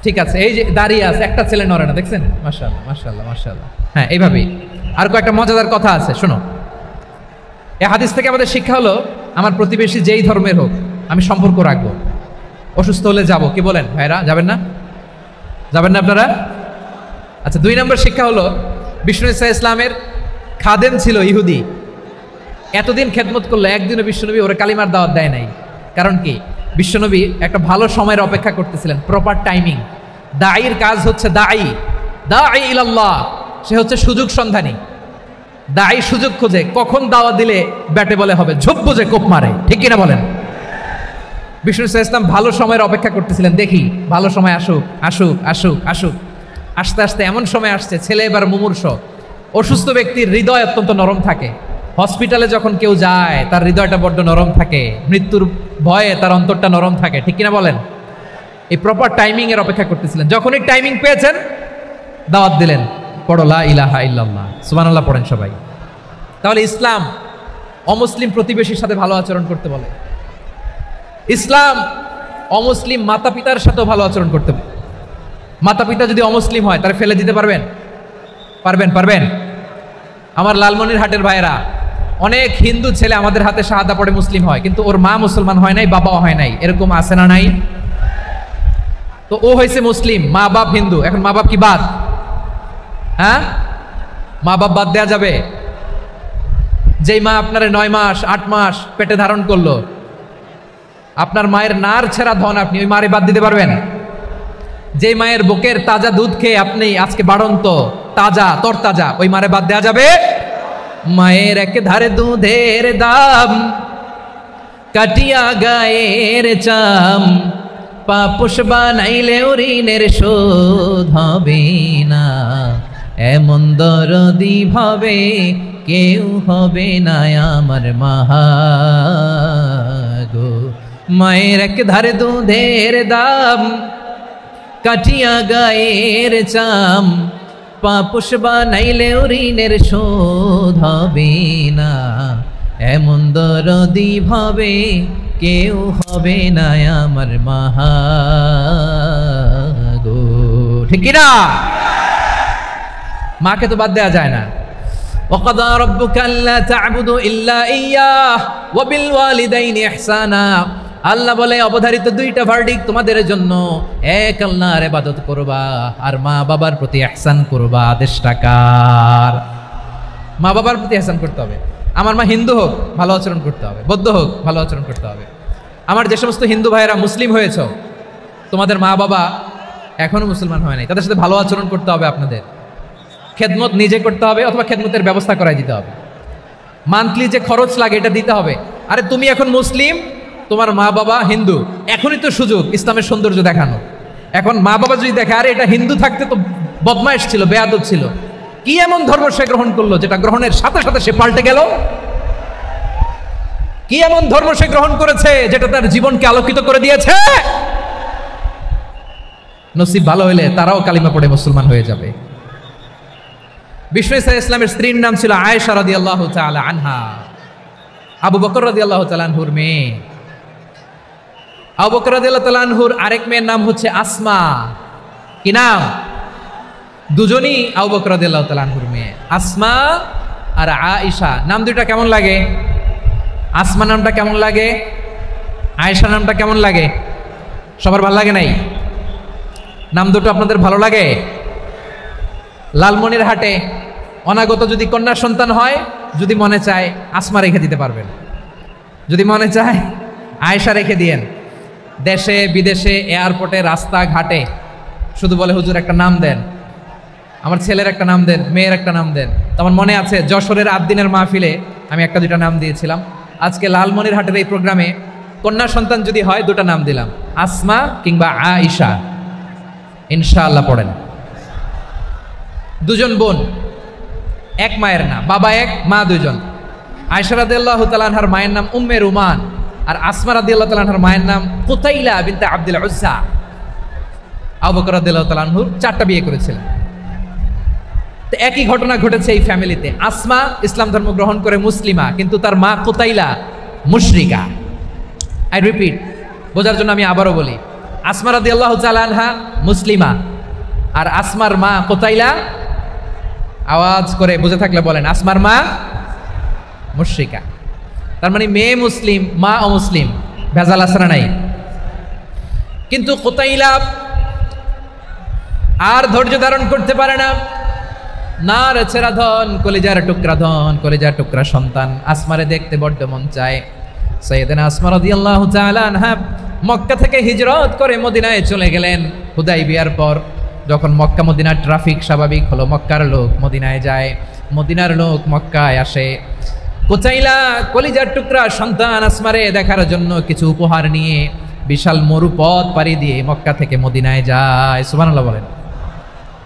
[SPEAKER 1] ঠিক আছে, এই যে দাঁড়িয়ে আছে, একটা ছেলে নড়ে না, দেখছেন? মাশাআল্লাহ মাশাআল্লাহ মাশাআল্লাহ। হ্যাঁ, এইভাবেই আর কয়েকটা মজাদার কথা আছে, শোনো। এই হাদিস থেকে আমাদের শিক্ষা হলো, আমার প্রতিবেশী যেই ধর্মের হোক আমি সম্পর্ক রাখবো। অসুস্থ হলে যাব, কি বলেন ভাইরা? যাবেন না? যাবেন না আপনারা? আচ্ছা, 2 নম্বর শিক্ষা হলো, বিষ্ণু ইসা ইসলামের খাদেম ছিল ইহুদি, এতদিন খেদমত করলো, একদিনও বিশ্বনবী ওরা কালিমার দাওয়াত দেয় নাই। কারণ কি? বিশ্বনবী একটা ভালো সময়ের অপেক্ষা করতেছিলেন, প্রপার টাইমিং। দাঈর কাজ হচ্ছে দাঈ ইলাল্লাহ, সে হচ্ছে সুযোগ সন্ধানী। দাঈ সুযোগ খোঁজে, কখন দাওয়াত দিলে ব্যাটে বলে হবে, ঝোপ বুঝে কোপ মারে, ঠিক কিনা বলেন? বিষ্ণু ইসা ইসলাম ভালো সময়ের অপেক্ষা করতেছিলেন, দেখি ভালো সময় আসুক আসুক আসুক আসুক। আস্তে আস্তে এমন সময় আসছে, ছেলে এবার মুমূর্ষ। অসুস্থ ব্যক্তির হৃদয় অত্যন্ত নরম থাকে। হসপিটালে যখন কেউ যায় তার হৃদয়টা বড্ড নরম থাকে, মৃত্যুর ভয়ে তার অন্তরটা নরম থাকে, ঠিক কিনা বলেন? এই প্রপার টাইমিং এর অপেক্ষা করতেছিলেন। যখনই টাইমিং পেয়েছেন দাওয়াত দিলেন, পড়ো লা ইলাহা ইল্লাল্লাহ, সুবহানাল্লাহ পড়েন সবাই। তাহলে ইসলাম অমুসলিম প্রতিবেশীর সাথে ভালো আচরণ করতে বলে। ইসলাম অমুসলিম মাতা পিতার সাথেও ভালো আচরণ করতে বলে। মাতা পিতা যদি অমুসলিম হয় তারা ফেলে দিতে পারবেন? পারবেন? আমার লালমনিরহাটের ভাইয়েরা, অনেক হিন্দু ছেলে আমাদের হাতে শাহাদা পড়ে মুসলিম হয়, কিন্তু ওর মা মুসলমান হয় নাই, বাবাও হয় নাই, এরকম আছে না নাই? তো ও হয়েছে মুসলিম, মা বাপ হিন্দু, এখন মা বাপ কি বাদ? হ্যাঁ, মা বাপ বাদ দেয়া যাবে? যেই মা আপনারে 9 মাস 8 মাস পেটে ধারণ করলো, আপনার মায়ের নার ছেঁড়া ধন, আপনি ওই মারে বাদ দিতে পারবেন? যে মায়ের বুকের তাজা দুধ খেয়ে আপনি আজকে বাড়ন্ত তাজা তরতাজা, ওই মারে বাদ দেওয়া যাবে? মায়ের এক ধারে দুধের দাম, কাটিয়া গায়ের চাম, পাপুষ বানাইলে ঋণের শোধ হবে না, এমন দরদি ভাবে কেউ হবে না আমার মাহা গো। মায়ের এক ধারে দুধের দাম, কাটিয়া গায়ের চাম, পাপুষ বানাইলে ঋণের শোধ হবে না, এমন দরদি ভাবে কেউ হবে না আমার মাহা গো, ঠিক কিনা? মাকে তো বাদ দেওয়া যায় না। وَقَضَى رَبُّكَ أَلَّا تَعْبُدُوا إِلَّا إِيَّاهُ وَبِالْوَالِدَيْنِ إِحْسَانًا। আল্লাহ বলে অবধারিত 2টা ভার্ডিক তোমাদের জন্য, এক আল্লাহর ইবাদত করবা আর মা বাবার প্রতি ইহসান করবা। আদেশটা কার? মা বাবার প্রতি ইহসান করতে হবে। আমার মা হিন্দু হোক ভালো আচরণ করতে হবে, বৌদ্ধ হোক ভালো আচরণ করতে হবে। আমার যে সমস্ত হিন্দু ভাইয়েরা মুসলিম হয়েছ, তোমাদের মা বাবা এখনো মুসলমান হয় নাই, তাদের সাথে ভালো আচরণ করতে হবে। আপনাদের খেদমত নিজে করতে হবে অথবা খেদমতের ব্যবস্থা করাই দিতে হবে। মান্থলি যে খরচ লাগে এটা দিতে হবে। আরে তুমি এখন মুসলিম, তোমার মা বাবা হিন্দু, এখনই তো সুযোগ ইসলামের সৌন্দর্য দেখানো। এখন মা বাবা যদি দেখে আরে এটা হিন্দু থাকতে তো বদমাইশ ছিল, বেয়াদব ছিল, কি এমন ধর্ম সে গ্রহণ করলো যেটা গ্রহণের সাথে সাথে সে পাল্টে গেল? কি এমন ধর্ম সে গ্রহণ করেছে যেটা তার জীবনকে আলোকিত করে দিয়েছে? নসিব ভালো হইলে তারাও কালিমা পড়ে মুসলমান হয়ে যাবে। বিষ্ণু ইসলামের স্ত্রীর নাম ছিল আয়েশা রাদিয়াল্লাহু তাআলা আনহা, আবু বকর রাদিয়াল্লাহু তাআলা আনহুর মেয়ে। আবু বকর রাদিয়াল্লাহু তাআলা আনহুর আরেক মেয়ের নাম হচ্ছে আসমা। কি নাম? দুজনই আবু বকর রাদিয়াল্লাহু তাআলা আনহুর মেয়ে, আসমা আর আয়েশা। নাম দুইটা কেমন লাগে? আসমা নামটা কেমন লাগে? আয়েশা নামটা কেমন লাগে? সবার ভালো লাগে নাই? নাম দুটো আপনাদের ভালো লাগে? লালমনিরহাটে অনাগত যদি কন্যা সন্তান হয়, যদি মনে চায় আসমা রেখে দিতে পারবেন, যদি মনে চায় আয়েশা রেখে দিয়েন। দেশে বিদেশে এয়ারপোর্টে রাস্তাঘাটে শুধু বলে হুজুর একটা নাম দেন, আমার ছেলের একটা নাম দেন, মেয়ের একটা নাম দেন। তো আমার মনে আছে যশোরের 8 দিনের মাহফিলে আমি 1-2টা নাম দিয়েছিলাম। আজকে লালমনিরহাটের এই প্রোগ্রামে কন্যা সন্তান যদি হয় 2টা নাম দিলাম, আসমা কিংবা আয়েশা। ইনশাআল্লাহ পড়েন। দুজন বোন, এক মায়ের না, বাবা এক মা দুজন। আয়েশা রাদিয়াল্লাহু তাআলা আনহার মায়ের নাম উম্মে রুমান, আর আসমা রাদিয়াল্লাহু তাআলা আনহার মায়ের নাম কুতাইলা বিনতে আব্দুল উজ্জা। আবু বকর রাদিয়াল্লাহু তাআলা আনহু 4টা বিয়ে করেছিলেন। তো একই ঘটনা ঘটেছে এই ফ্যামিলিতে। আসমা ইসলাম ধর্ম গ্রহণ করে মুসলিমা, কিন্তু তার মা কুতাইলা মুশরিকা। আই রিপিট, বোঝার জন্য আমি আবারও বলি, আসমা রাদিয়াল্লাহু তাআলা আনহা মুসলিমা, আর আসমার মা কুতাইলা আওয়াজ করে বুঝে থাকলে বলেন, আসমার মা মুশরিকা। তার মানে মেয়ে মুসলিম, মা অমুসলিম, ভেজাল আছে না নাই? কিন্তু কুতাইলা আর ধৈর্য ধারণ করতে পারে না। নার ছেড়া ধন, কলিজার টুকরা ধন, কলিজার টুকরা সন্তান আসমারে দেখতে বড্ড মন চায়। সাইয়েদনা আসমা রাদিয়াল্লাহু তাআলা আনহা মক্কা থেকে হিজরত করে মদিনায় চলে গেলেন। হুদাইবিয়ার পর যখন মক্কা মদিনার ট্রাফিক স্বাভাবিক হলো, মক্কার লোক মদিনায় যায়, মদিনার লোক মক্কায় আসে। কুচাইলা কলিজার টুকরা সন্তান আসমারে দেখার জন্য কিছু উপহার নিয়ে বিশাল মরুপথ পাড়ি দিয়ে মক্কা থেকে মদিনায় যায়। সুবহানাল্লাহ বলেন।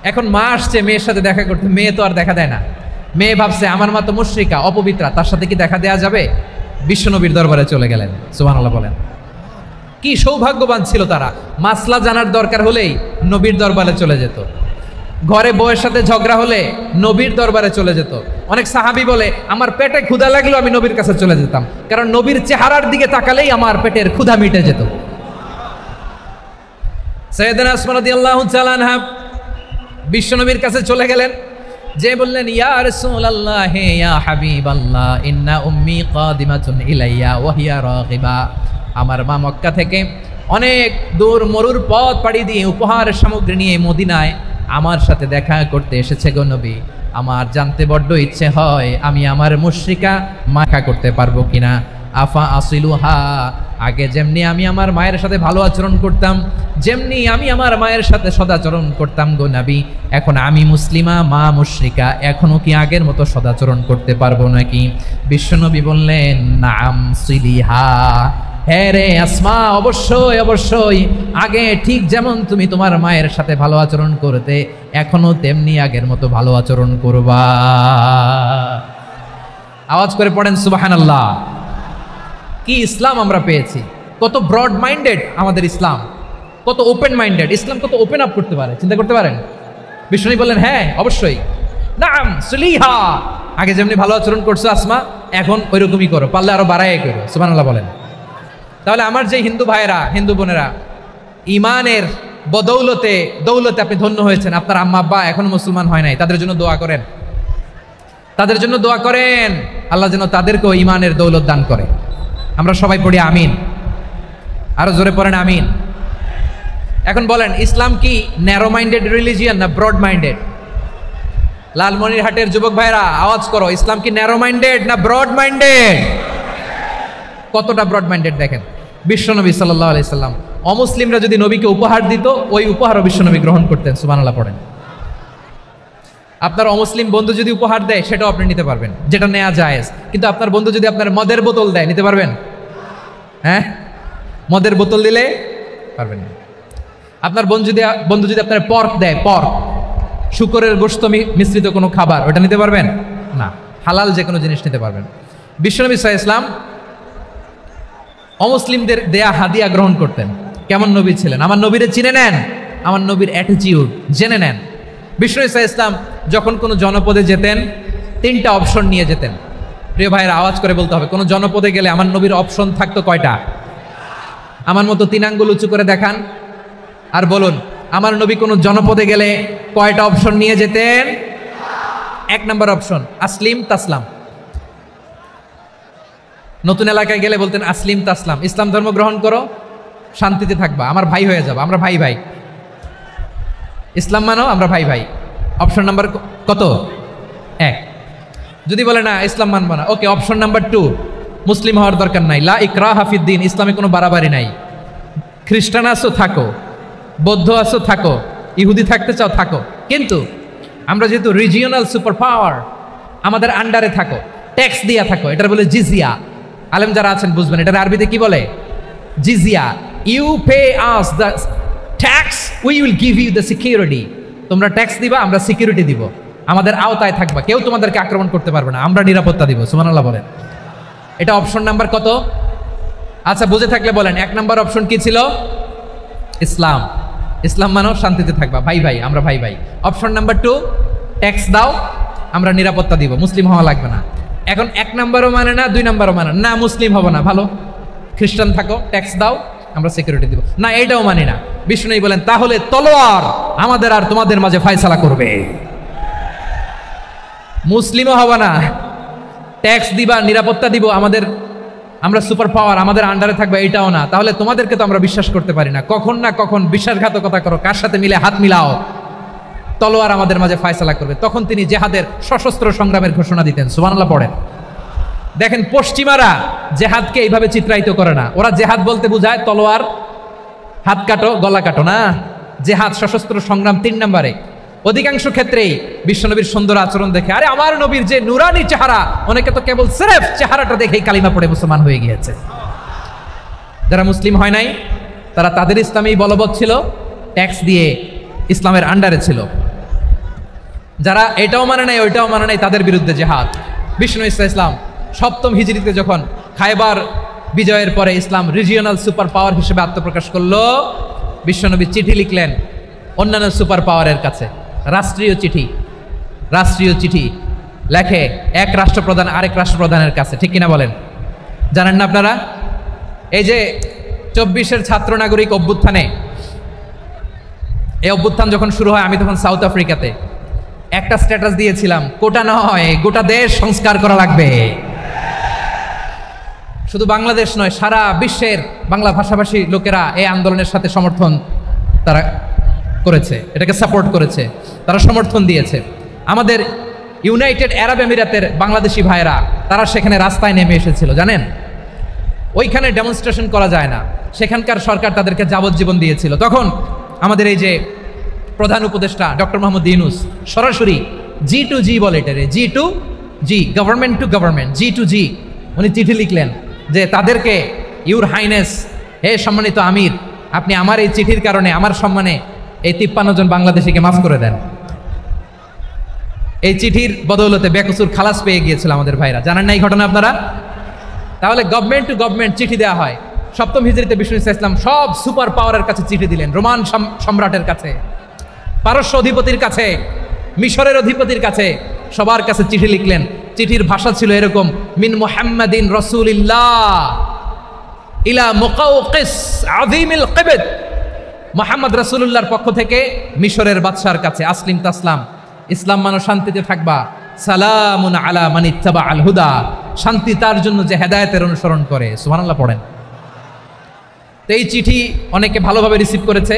[SPEAKER 1] এখন মা আসছে মেয়ের সাথে দেখা করতে, মেয়ে তো আর দেখা দেয় না। মেয়ে ভাবছে আমার মা তো মুশরিকা, অপবিত্রা, তার সাথে কি দেখা দেয়া যাবে? বিশ্বনবীর দরবারে চলে গেলেন। সুবহানাল্লাহ বলেন। কি সৌভাগ্যবান ছিল তারা, মাসলা জানার দরকার হলেই নবীর দরবারে চলে যেত। ঘরে বউয়ের সাথে ঝগড়া হলে নবীর দরবারে চলে যেত। অনেক সাহাবী বলে আমার পেটে ক্ষুধা লাগলো আমি নবীর কাছে চলে যেতাম, কারণ নবীর চেহারার দিকে তাকালেই আমার পেটের ক্ষুধা মিটে যেত। সাইয়েদনা আসমা রাদিয়াল্লাহু তাআলা আনহা বিশ্বনবীর কাছে চলে গেলেন, যে বললেন ইয়া রাসূলুল্লাহ ইয়া হাবিবাল্লাহ ইন্না উম্মি কাদিমাতুন ইলাইয়া ওয়া হিয়া রাগিবা। আমার মা মক্কা থেকে অনেক দূর মরুর পথ পাড়ি দিয়ে উপহার সামগ্রী নিয়ে মদিনায় আমার সাথে দেখা করতে এসেছে গো নবী। আমার জানতে বড্ড ইচ্ছে হয় আমি আমার মুশরিকা মাখা করতে পারবো কিনা। আফা আসিলুহা, আগে যেমনি আমি আমার মায়ের সাথে ভালো আচরণ করতাম, যেমনি আমি আমার মায়ের সাথে সদাচরণ করতাম গো নবী, এখন আমি মুসলিমা, মা মুশরিকা, এখনো কি আগের মতো সদাচরণ করতে পারবো নাকি? বিশ্বনবী বললেন নাম সিলিহা, হ্যাঁ রে আসমা, অবশ্যই অবশ্যই, আগে ঠিক যেমন তুমি তোমার মায়ের সাথে ভালো আচরণ করতে এখনো তেমনি আগের মতো ভালো আচরণ করবা। আওয়াজ করে পড়েন সুবহানাল্লাহ। কি ইসলাম আমরা পেয়েছি, কত ব্রড মাইন্ডেড আমাদের ইসলাম, কত ওপেন মাইন্ডেড ইসলাম, কত ওপেন আপ করতে পারে, চিন্তা করতে পারেন। বিষ্ণু বললেন হ্যাঁ অবশ্যই, নাম সুলিহা, আগে যেমনি ভালো আচরণ করছো আসমা এখন ওইরকমই করো, পারলে আরো বাড়াই করো। সুবহানাল্লাহ বলেন। তাহলে আমার যে হিন্দু ভাইয়েরা, হিন্দু বোনেরা, ইমানের বদৌলতে দৌলতে আপনি ধন্য হয়েছেন, আপনার আম্মা আব্বা এখনো মুসলমান হয় নাই, তাদের জন্য দোয়া করেন, তাদের জন্য দোয়া করেন, আল্লাহ যেন তাদেরকেও ইমানের দৌলত দান করে। আমরা সবাই পড়ি আমিন, আরো জোরে পড়েন আমিন। এখন বলেন ইসলাম কি ন্যারো মাইন্ডেড রিলিজিয়ান না ব্রড মাইন্ডেড? লালমনিরহাটের যুবক ভাইরা আওয়াজ করো, ইসলাম কি ন্যারো মাইন্ডেড না ব্রড মাইন্ডেড? কতটা ব্রড মাইন্ডেড দেখেন। বিশ্বনবী সাল্লাল্লাহু আলাইহি সাল্লাম অমুসলিমরা যদি নবীকে উপহার দিত, ওই উপহারও বিশ্বনবী গ্রহণ করতেন। সুবহানাল্লাহ পড়েন। আপনার অমুসলিম বন্ধু যদি উপহার দেয় সেটাও আপনি নিতে পারবেন, যেটা নেওয়া জায়েজ। কিন্তু আপনার বন্ধু যদি আপনার মদের বোতল দেয়, নিতে পারবেন? হ্যাঁ, মদের বোতল দিলে পারবেন না। আপনার বন্ধু যদি আপনার পর্ক দেয়, পর্ক, শুকরের গোশত মিশ্রিত কোনো খাবার, ওটা নিতে পারবেন না। হালাল যে কোনো জিনিস নিতে পারবেন। বিশ্বনবী সাল্লাল্লাহু আলাইহি ওয়াসাল্লাম অমুসলিমদের দেয়া হাদিয়া গ্রহণ করতেন। কেমন নবী ছিলেন? আমার নবীরে চিনে নেন, আমার নবীর অ্যাটিটিউড জেনে নেন। বিষ্ণু ইসা ইসলাম যখন কোনো জনপদে যেতেন 3টা অপশন নিয়ে যেতেন। প্রিয় ভাইয়ের আওয়াজ করে বলতে হবে, কোনো জনপদে গেলে আমার নবীর অপশন থাকতো কয়টা? আমার মতো 3 আঙ্গুল উঁচু করে দেখান আর বলুন, আমার নবী কোনো জনপদে গেলে কয়টা অপশন নিয়ে যেতেন? 1 নম্বর অপশন আসলিম তাসলাম। নতুন এলাকায় গেলে বলতেন আসলিম তাসলাম, ইসলাম ধর্ম গ্রহণ করো, শান্তিতে থাকবা, আমার ভাই হয়ে যাবা, আমরা ভাই ভাই, ইসলাম মানো, আমরা ভাই ভাই। অপশন নাম্বার কত? 1। যদি বলে না ইসলাম মানবো না, ওকে, অপশন নাম্বার 2, মুসলিম হওয়ার দরকার নাই, লা ইকরাহা ফিদ্দিন, ইসলামে কোনো বাড়াবাড়ি নাই। খ্রিস্টান আসো থাকো, বৌদ্ধ আসো থাকো, ইহুদি থাকতে চাও থাকো, কিন্তু আমরা যেহেতু রিজিওনাল সুপার পাওয়ার, আমাদের আন্ডারে থাকো, ট্যাক্স দিয়া থাকো, এটার বলে জিজিয়া। আলেম যারা আছেন বুঝবেন, এটার আরবিতে কি বলে? জিজিয়া। You pay us the tax, we will give you the security. তোমরা ট্যাক্স দিবা, আমরা সিকিউরিটি দিব, আমাদের আওতায় থাকবা, কেউ তোমাদেরকে আক্রমণ করতে পারবে না, আমরা নিরাপত্তা দিব। সুবহানাল্লাহ বলেন। এটা অপশন নাম্বার কত? আচ্ছা বুঝে থাকলে বলেন 1 নম্বর অপশন কি ছিল? ইসলাম। ইসলাম মানো, শান্তিতে থাকবা, ভাই ভাই, আমরা ভাই ভাই। অপশন নাম্বার 2, ট্যাক্স দাও, আমরা নিরাপত্তা দিব, মুসলিম হওয়া লাগবে না। এখন 1 নম্বরও মানে না, 2 নম্বরও মানে না, মুসলিম হবো না, ভালো, খ্রিস্টান থাকো, ট্যাক্স দাও, আমরা সিকিউরিটি দিব না, এটাও মানি না। বিষ্ণু বলেন তাহলে তলোয়ার আমাদের আর তোমাদের মাঝে ফয়সালা করবে। মুসলিমও হবা না, ট্যাক্স দিবা, নিরাপত্তা দিব, আমরা সুপার পাওয়ার, আমাদের আন্ডারে থাকবে, এটাও না। তাহলে তোমাদেরকে তো আমরা বিশ্বাস করতে পারি না। কখন না কখন বিশ্বাসঘাতকতা করো, কার সাথে মিলে হাত মিলাও, তলোয়ার আমাদের মাঝে ফয়সালা করবে। তখন তিনি জেহাদের সশস্ত্র সংগ্রামের ঘোষণা দিতেন। সুবহানাল্লাহ পড়েন। দেখেন পশ্চিমারা জেহাদকে এইভাবে চিত্রায়িত করে না। ওরা জেহাদ বলতে বোঝায় তলোয়ার, হাত কাটো, গলা কাটো না। জেহাদ সশস্ত্র সংগ্রাম 3 নম্বরে। অধিকাংশ ক্ষেত্রেই বিশ্বনবীর সুন্দর আচরণ দেখে, আরে আমার নবীর যে নুরানি চেহারা, অনেকে তো কেবল সিরেফ চেহারাটা দেখেই কালিমা পড়ে মুসলমান হয়ে গিয়েছে। যারা মুসলিম হয় নাই তারা তাদের ইসলামেই বলবৎ ছিল, ট্যাক্স দিয়ে ইসলামের আন্ডারে ছিল। যারা এটাও মানে নাই ওইটাও মানে নাই, তাদের বিরুদ্ধে জেহাদ। বিষ্ণু ইসলাম 7ম হিজরিতে যখন খায়বার বিজয়ের পরে ইসলাম রিজিওনাল সুপার পাওয়ার হিসেবে আত্মপ্রকাশ করলো, বিশ্বনবী চিঠি লিখলেন অন্যান্য সুপার পাওয়ারের কাছে। রাষ্ট্রীয় চিঠি লেখে এক রাষ্ট্রপ্রধান আরেক রাষ্ট্রপ্রধানের কাছে। ঠিক কিনা বলেন? জানেন না আপনারা? এই যে 24-এর ছাত্র নাগরিক অভ্যুত্থানে, এই অভ্যুত্থান যখন শুরু হয়, আমি তখন সাউথ আফ্রিকাতে একটা স্ট্যাটাস দিয়েছিলাম, কোটা নয় গোটা দেশ সংস্কার করা লাগবে। শুধু বাংলাদেশ নয়, সারা বিশ্বের বাংলা ভাষাভাষী লোকেরা এই আন্দোলনের সাথে সমর্থন তারা করেছে, এটাকে সাপোর্ট করেছে, তারা সমর্থন দিয়েছে। আমাদের ইউনাইটেড আরব আমিরাতের বাংলাদেশি ভাইয়েরা তারা সেখানে রাস্তায় নেমে এসেছিল, জানেন? ওইখানে ডেমনস্ট্রেশন করা যায় না, সেখানকার সরকার তাদেরকে যাবজ্জীবন দিয়েছিল। তখন আমাদের এই যে প্রধান উপদেষ্টা ডক্টর মোহাম্মদ ইউনূস সরাসরি G2G বলে, এটারে G2G, government to government, G2G, উনি চিঠি লিখলেন যে তাদেরকে, ইউর হাইনেস, হে সম্মানিত আমির, আপনি আমার এই চিঠির কারণে আমার সম্মানে এই 53 জন বাংলাদেশিকে মাফ করে দেন। এই চিঠির বদৌলতে বেকসুর খালাস পেয়ে গিয়েছিল আমাদের ভাইরা। জানেন না এই ঘটনা আপনারা? তাহলে গভর্নমেন্ট টু গভর্নমেন্ট চিঠি দেওয়া হয়। 7ম হিজরিতে বিষ্ণু ইসলাম সব সুপার পাওয়ারের কাছে চিঠি দিলেন, রোমান সম্রাটের কাছে, পারস্য অধিপতির কাছে, মিশরের অধিপতির কাছে, সবার কাছে চিঠি লিখলেন। চিঠির ভাষা ছিল এরকম, মিন মুহাম্মাদিন রাসূলিল্লাহ ইলা মুকাওকিস আযীমিল কিবত, মুহাম্মদ রাসূলুল্লাহর পক্ষ থেকে মিশরের বাদশার কাছে, আসলিম তাসলাম, ইসলাম মানো শান্তিতে থাকবা, সালামুন আলা মান ইত্তাবা আল হুদা, শান্তি তার জন্য যে হেদায়েতের অনুসরণ করে। সুবহানাল্লাহ পড়েন। তো এই চিঠি অনেকে ভালোভাবে রিসিভ করেছে,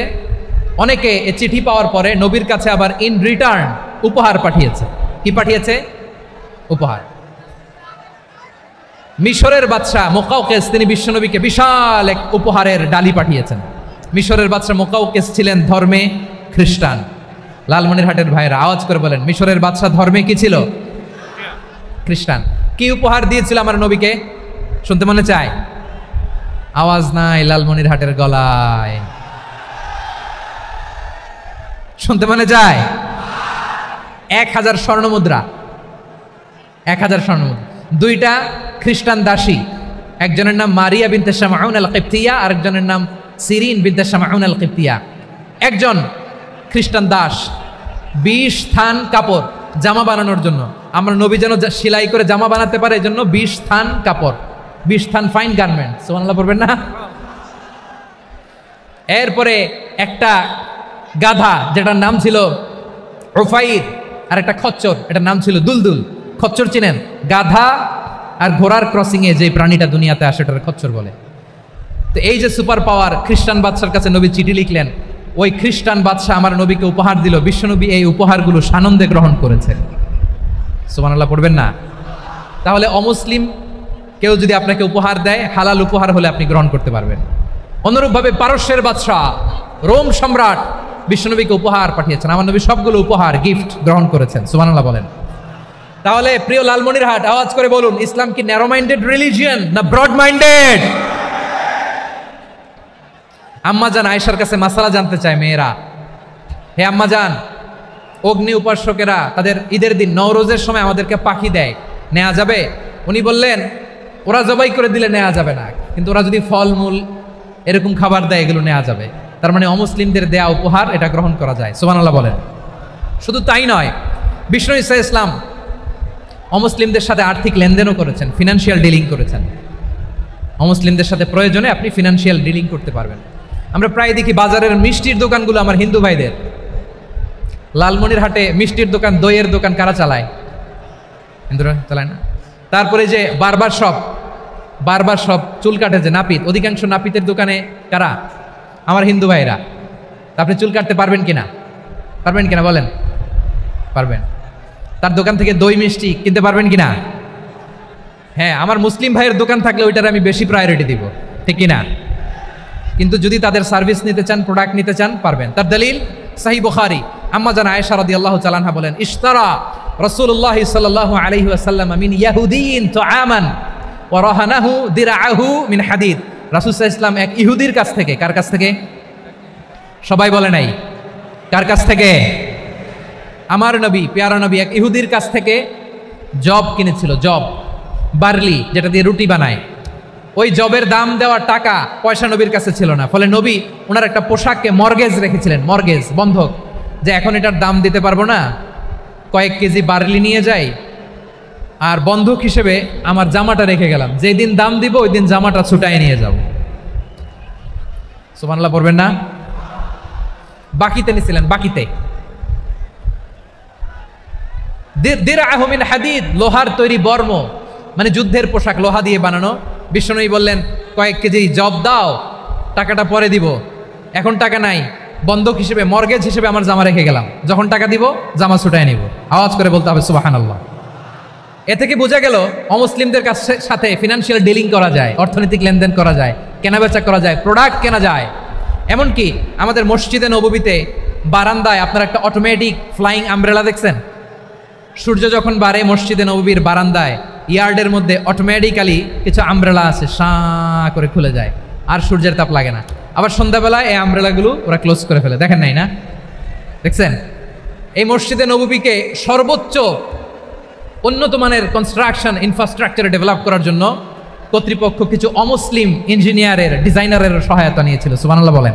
[SPEAKER 1] অনেকে এই চিঠি পাওয়ার পরে নবীর কাছে আবার ইন রিটার্ন উপহার পাঠিয়েছে। কি পাঠিয়েছে? উপহার। মিশরের বাদশা মুকাওকিস তিনি বিশ্বনবীকে বিশাল এক উপহারের ডালি পাঠিয়েছেন। মিশরের বাদশা মুকাওকিস ছিলেন ধর্মে খ্রিস্টান। লালমনিরহাটের ভাইরা আওয়াজ করে বলেন, মিশরের বাদশা ধর্মে কি ছিল? খ্রিস্টান। কি উপহার দিয়েছিল আমার নবীকে? শুনতে মনে চায়? আওয়াজ নাই লালমনিরহাটের গলায়, শুনতে মনে যায়? 1000 স্বর্ণমুদ্রা, 1000 স্বর্ণমুদ্রা। 2টা খ্রিস্টান দাসী, একজনের নাম মারিয়া বিনতে শামাউন আল কিবতিয়া, আরেকজনের নাম সিরিন বিনতে শামাউন আল কিবতিয়া। একজন খ্রিস্টান দাস 20 থান কাপড় জামা বানানোর জন্য, আমরা নবী যেন সেলাই করে জামা বানাতে পারে এই জন্য 20 থান কাপড়, 20 থান ফাইন গার্মেন্ট। সুবহানাল্লাহ পড়বেন না? এরপরে একটা গাধা যেটার নাম ছিল উফাইর, আর একটা খচ্চর, এটার নাম ছিল দুলদুল। খচ্চর চিনেন? গাধা আর ঘোড়ার ক্রসিংয়ে যে প্রাণীটা দুনিয়াতে আসে ওটার খচ্চর বলে। তো এই যে সুপার পাওয়ার খ্রিস্টান বাদশার কাছে নবী চিঠি লিখলেন, ওই খ্রিস্টান বাদশা আমার নবীকে উপহার দিল। বিশ্বনবী এই উপহারগুলো সানন্দে গ্রহণ করেছে। সুবহানাল্লাহ পড়বেন না? তাহলে অমুসলিম কেউ যদি আপনাকে উপহার দেয়, হালাল উপহার হলে আপনি গ্রহণ করতে পারবেন। অনুরূপভাবে পারস্যের বাদশা রোম সম্রাট বিশ্বনবীকে উপহার পাঠিয়েছেন, আমার নবী সবগুলো উপহার গিফট গ্রহণ করেছেন। সুবহানাল্লাহ বলেন। তাহলে প্রিয় লালমনিরহাট আওয়াজ করে বলুন, ইসলাম কি ন্যারো মাইন্ডেড রিলিজিয়ন না ব্রড মাইন্ডেড? আম্মাজান আয়েশার কাছে মাসালা জানতে চায় মেয়েরা, হে আম্মাজান, অগ্নি উপাসকেরা তাদের ঈদের দিন নওরোজের সময় আমাদেরকে পাখি দেয়, নেওয়া যাবে? উনি বললেন, ওরা জবাই করে দিলে নেওয়া যাবে না, কিন্তু ওরা যদি ফলমূল এরকম খাবার দেয় এগুলো নেওয়া যাবে। তার মানে অমুসলিমদের দেয়া উপহার এটা গ্রহণ করা যায়। সুবহানাল্লাহ বলেন। শুধু তাই নয়, বিষ্ণু ঈসা ইসলাম অমুসলিমদের সাথে আর্থিক লেনদেনও করেছেন, ফিনান্সিয়াল ডিলিং করেছেন। অমুসলিমদের সাথে প্রয়োজনে আপনি ফিনান্সিয়াল ডিলিং করতে পারবেন। আমরা প্রায় দেখি বাজারের মিষ্টির দোকানগুলো আমার হিন্দু ভাইদের। লালমনিরহাটে মিষ্টির দোকান, দইয়ের দোকান কারা চালায়? হিন্দুরা চালায় না। তারপরে যে বারবার সব চুল কাটে যে নাপিত, অধিকাংশ নাপিতের দোকানে কারা? আমার হিন্দু ভাইরা। আপনি চুল কাটতে পারবেন কিনা বলেন? পারবেন। তার দোকান থেকে দই মিষ্টি কিনতে পারবেন কিনা? হ্যাঁ, আমার মুসলিম ভাইয়ের দোকান থাকলে ওইটার আমি বেশি প্রায়োরিটি দিব, ঠিক কিনা? কিন্তু যদি তাদের সার্ভিস নিতে চান, প্রোডাক্ট নিতে চান, পারবেন। তার দলিল সহিহ বুখারী, আম্মা জান আয়েশা রাদিয়াল্লাহু তাআলা আনহা বলেন, ইশতারা রাসূলুল্লাহ সাল্লাল্লাহু আলাইহি ওয়াসাল্লাম মিন ইয়াহুদিয়িন তুআমান ওয়া রাহানাহু দিরআহু মিন হাদিদ। রাসূল সাল্লাল্লাহু আলাইহি ওয়াসাল্লাম এক ইহুদির কাছ থেকে, কার কাছ থেকে? সবাই বলে নাই কার কাছ থেকে? আমার নবী, প্যারা নবী এক ইহুদির কাছ থেকে জব কিনেছিল, জব, বার্লি, যেটা দিয়ে রুটি বানায়। ওই জবের দাম দেওয়ার টাকা পয়সা নবীর কাছে ছিল না, ফলে নবী ওনার একটা পোশাককে মর্গেজ রেখেছিলেন, মর্গেজ, বন্ধক, যে এখন এটার দাম দিতে পারবো না, কয়েক কেজি বার্লি নিয়ে যাই আর বন্ধক হিসেবে আমার জামাটা রেখে গেলাম, যেই দিন দাম দিব ওই দিন জামাটা ছুটাই নিয়ে যাব। সুবহানাল্লাহ পড়বেন না? বাকিতে নিছিলেন, বাকিতে। দিরআহু মিন হাদিদ, লোহার তৈরি বর্ম, মানে যুদ্ধের পোশাক, লোহা দিয়ে বানানো। বিষ্ণুনবী বললেন, কয়েক কেজি জব দাও, টাকাটা পরে দিব, এখন টাকা নাই, বন্ধক হিসেবে, মর্গেজ হিসেবে আমার জামা রেখে গেলাম, যখন টাকা দিব জামা ছুটাই নিব। আওয়াজ করে বলতে হবে সুবহানাল্লাহ। এ থেকে বোঝা গেল অমুসলিমদের সাথে ফিনান্সিয়াল ডিলিং করা যায়, অর্থনৈতিক লেনদেন করা যায়, কেনাবেচা করা যায়, প্রোডাক্ট কেনা যায়। এমনকি আমাদের মসজিদে নববীতে বারান্দায় আপনার একটা অটোমেটিক ফ্লাইং আমব্রেলা দেখছেন? সূর্য যখন বাড়ে মসজিদে নববীর বারান্দায় ইয়ার্ডের মধ্যে অটোমেটিক্যালি কিছু আমব্রেলা আছে, শাঁ করে খুলে যায়, আর সূর্যের তাপ লাগে না। আবার সন্ধ্যাবেলায় এই আমব্রেলাগুলো ওরা ক্লোজ করে ফেলে, দেখেন নাই না? দেখছেন? এই মসজিদে নববীকে সর্বোচ্চ উন্নত মানের কনস্ট্রাকশন ইনফ্রাস্ট্রাকচারে ডেভেলপ করার জন্য কর্তৃপক্ষ কিছু অমুসলিম ইঞ্জিনিয়ারের, ডিজাইনারের সহায়তা নিয়েছিল। সুবহানাল্লাহ বলেন।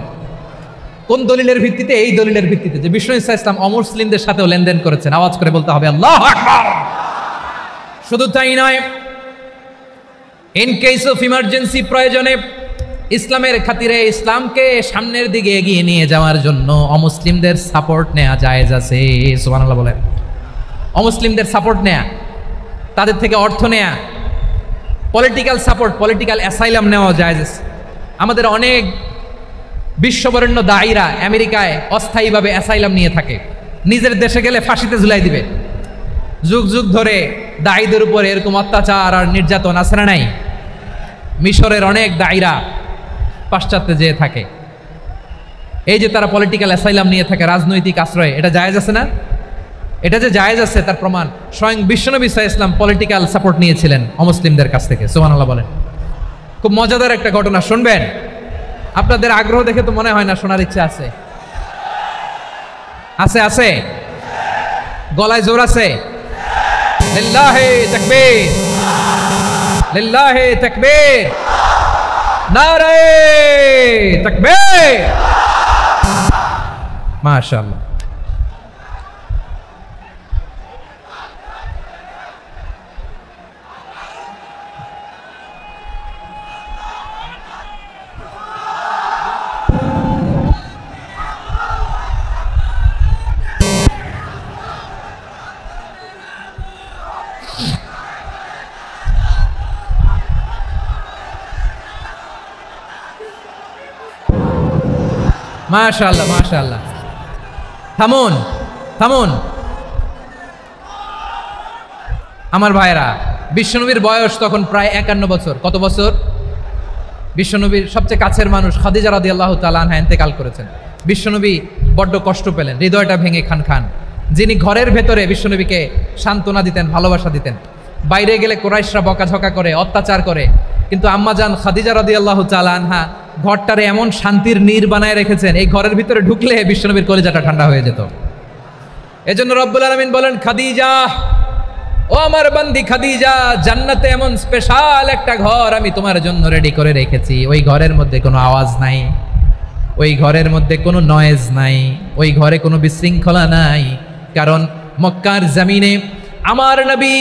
[SPEAKER 1] কোন দলিলের ভিত্তিতে? এই দলিলের ভিত্তিতে যে বিষ্ণু ঈসা ইসলাম অমুসলিমদের সাথেও লেনদেন করেছেন। আওয়াজ করে বলতে হবে আল্লাহু আকবার। শুধু তাই নয়, ইন কেস অফ ইমার্জেন্সি, প্রয়োজনে ইসলামের খাতিরে, ইসলামকে সামনের দিকে এগিয়ে নিয়ে যাওয়ার জন্য অমুসলিমদের সাপোর্ট নেওয়া জায়েজ আছে। সুবহানাল্লাহ বলেন। অমুসলিমদের সাপোর্ট নেয়া, তাদের থেকে অর্থ নেয়া, পলিটিক্যাল সাপোর্ট, পলিটিক্যাল অ্যাসাইলাম নেওয়া জায়েজ আছে। আমাদের অনেক বিশ্ববরেণ্য দায়ীরা আমেরিকায় অস্থায়ীভাবে অ্যাসাইলাম নিয়ে থাকে, নিজের দেশে গেলে ফাঁসিতে ঝুলাই দিবে। যুগ যুগ ধরে দায়ীদের উপরে এরকম অত্যাচার আর নির্যাতন আছে না নাই? মিশরের অনেক দায়ীরা পাশ্চাত্যে যেয়ে থাকে, এই যে তারা পলিটিক্যাল অ্যাসাইলাম নিয়ে থাকে, রাজনৈতিক আশ্রয়, এটা জায়েজ আছে না? এটা যে জায়েজ আছে তার প্রমাণ স্বয়ং বিশ্বনবী সাল্লাল্লাহু আলাইহি ওয়াসাল্লাম পলিটিক্যাল সাপোর্ট নিয়েছিলেন অমুসলিমদের কাছ থেকে। সুবহানাল্লাহ বলেন। খুব মজাদার একটা ঘটনা শুনবেন, আপনাদের আগ্রহ দেখে তো মনে হয় না শোনার ইচ্ছা আছে? আছে আছে? গলায় জোর আছে? লিল্লাহি তাকবীর, লিল্লাহি তাকবীর, নারে তাকবীর। মাশাআল্লাহ। মাশাআল্লাহ, মাশাআল্লাহ। থামুন, থামুন আমার ভাইরা। বিশ্বনবীর বয়স তখন প্রায় 51 বছর। কত বছর? বিশ্বনবীর সবচেয়ে কাছের মানুষ খাদিজা রাদিয়াল্লাহু তাআলা আনহা ইন্তেকাল করেছেন। বিশ্বনবী বড্ড কষ্ট পেলেন, হৃদয়টা ভেঙে খান খান। যিনি ঘরের ভেতরে বিশ্বনবীকে সান্ত্বনা দিতেন, ভালোবাসা দিতেন, বাইরে গেলে কুরাইশরা বকাঝকা করে, অত্যাচার করে, কিন্তু আম্মাজান খাদিজা রাদিয়াল্লাহু তাআলা আনহা ঘরটারে এমন শান্তির নীর বানায় রেখেছেন, এই ঘরের ভিতরে ঢুকলে বিশ্বনবীর কলিজাটা ঠান্ডা হয়ে যেত। এজন্য রব্বুল আলামিন বলেন, খাদিজা, ও আমার বান্দি খাদিজা, জান্নাতে এমন স্পেশাল একটা ঘর আমি তোমার জন্য রেডি করে রেখেছি। ওই ঘরের মধ্যে কোনো আওয়াজ নাই, ওই ঘরের মধ্যে কোনো নয়েজ নাই, ওই ঘরে কোনো বিশৃঙ্খলা নাই। কারণ মক্কার জমিনে আমার নবী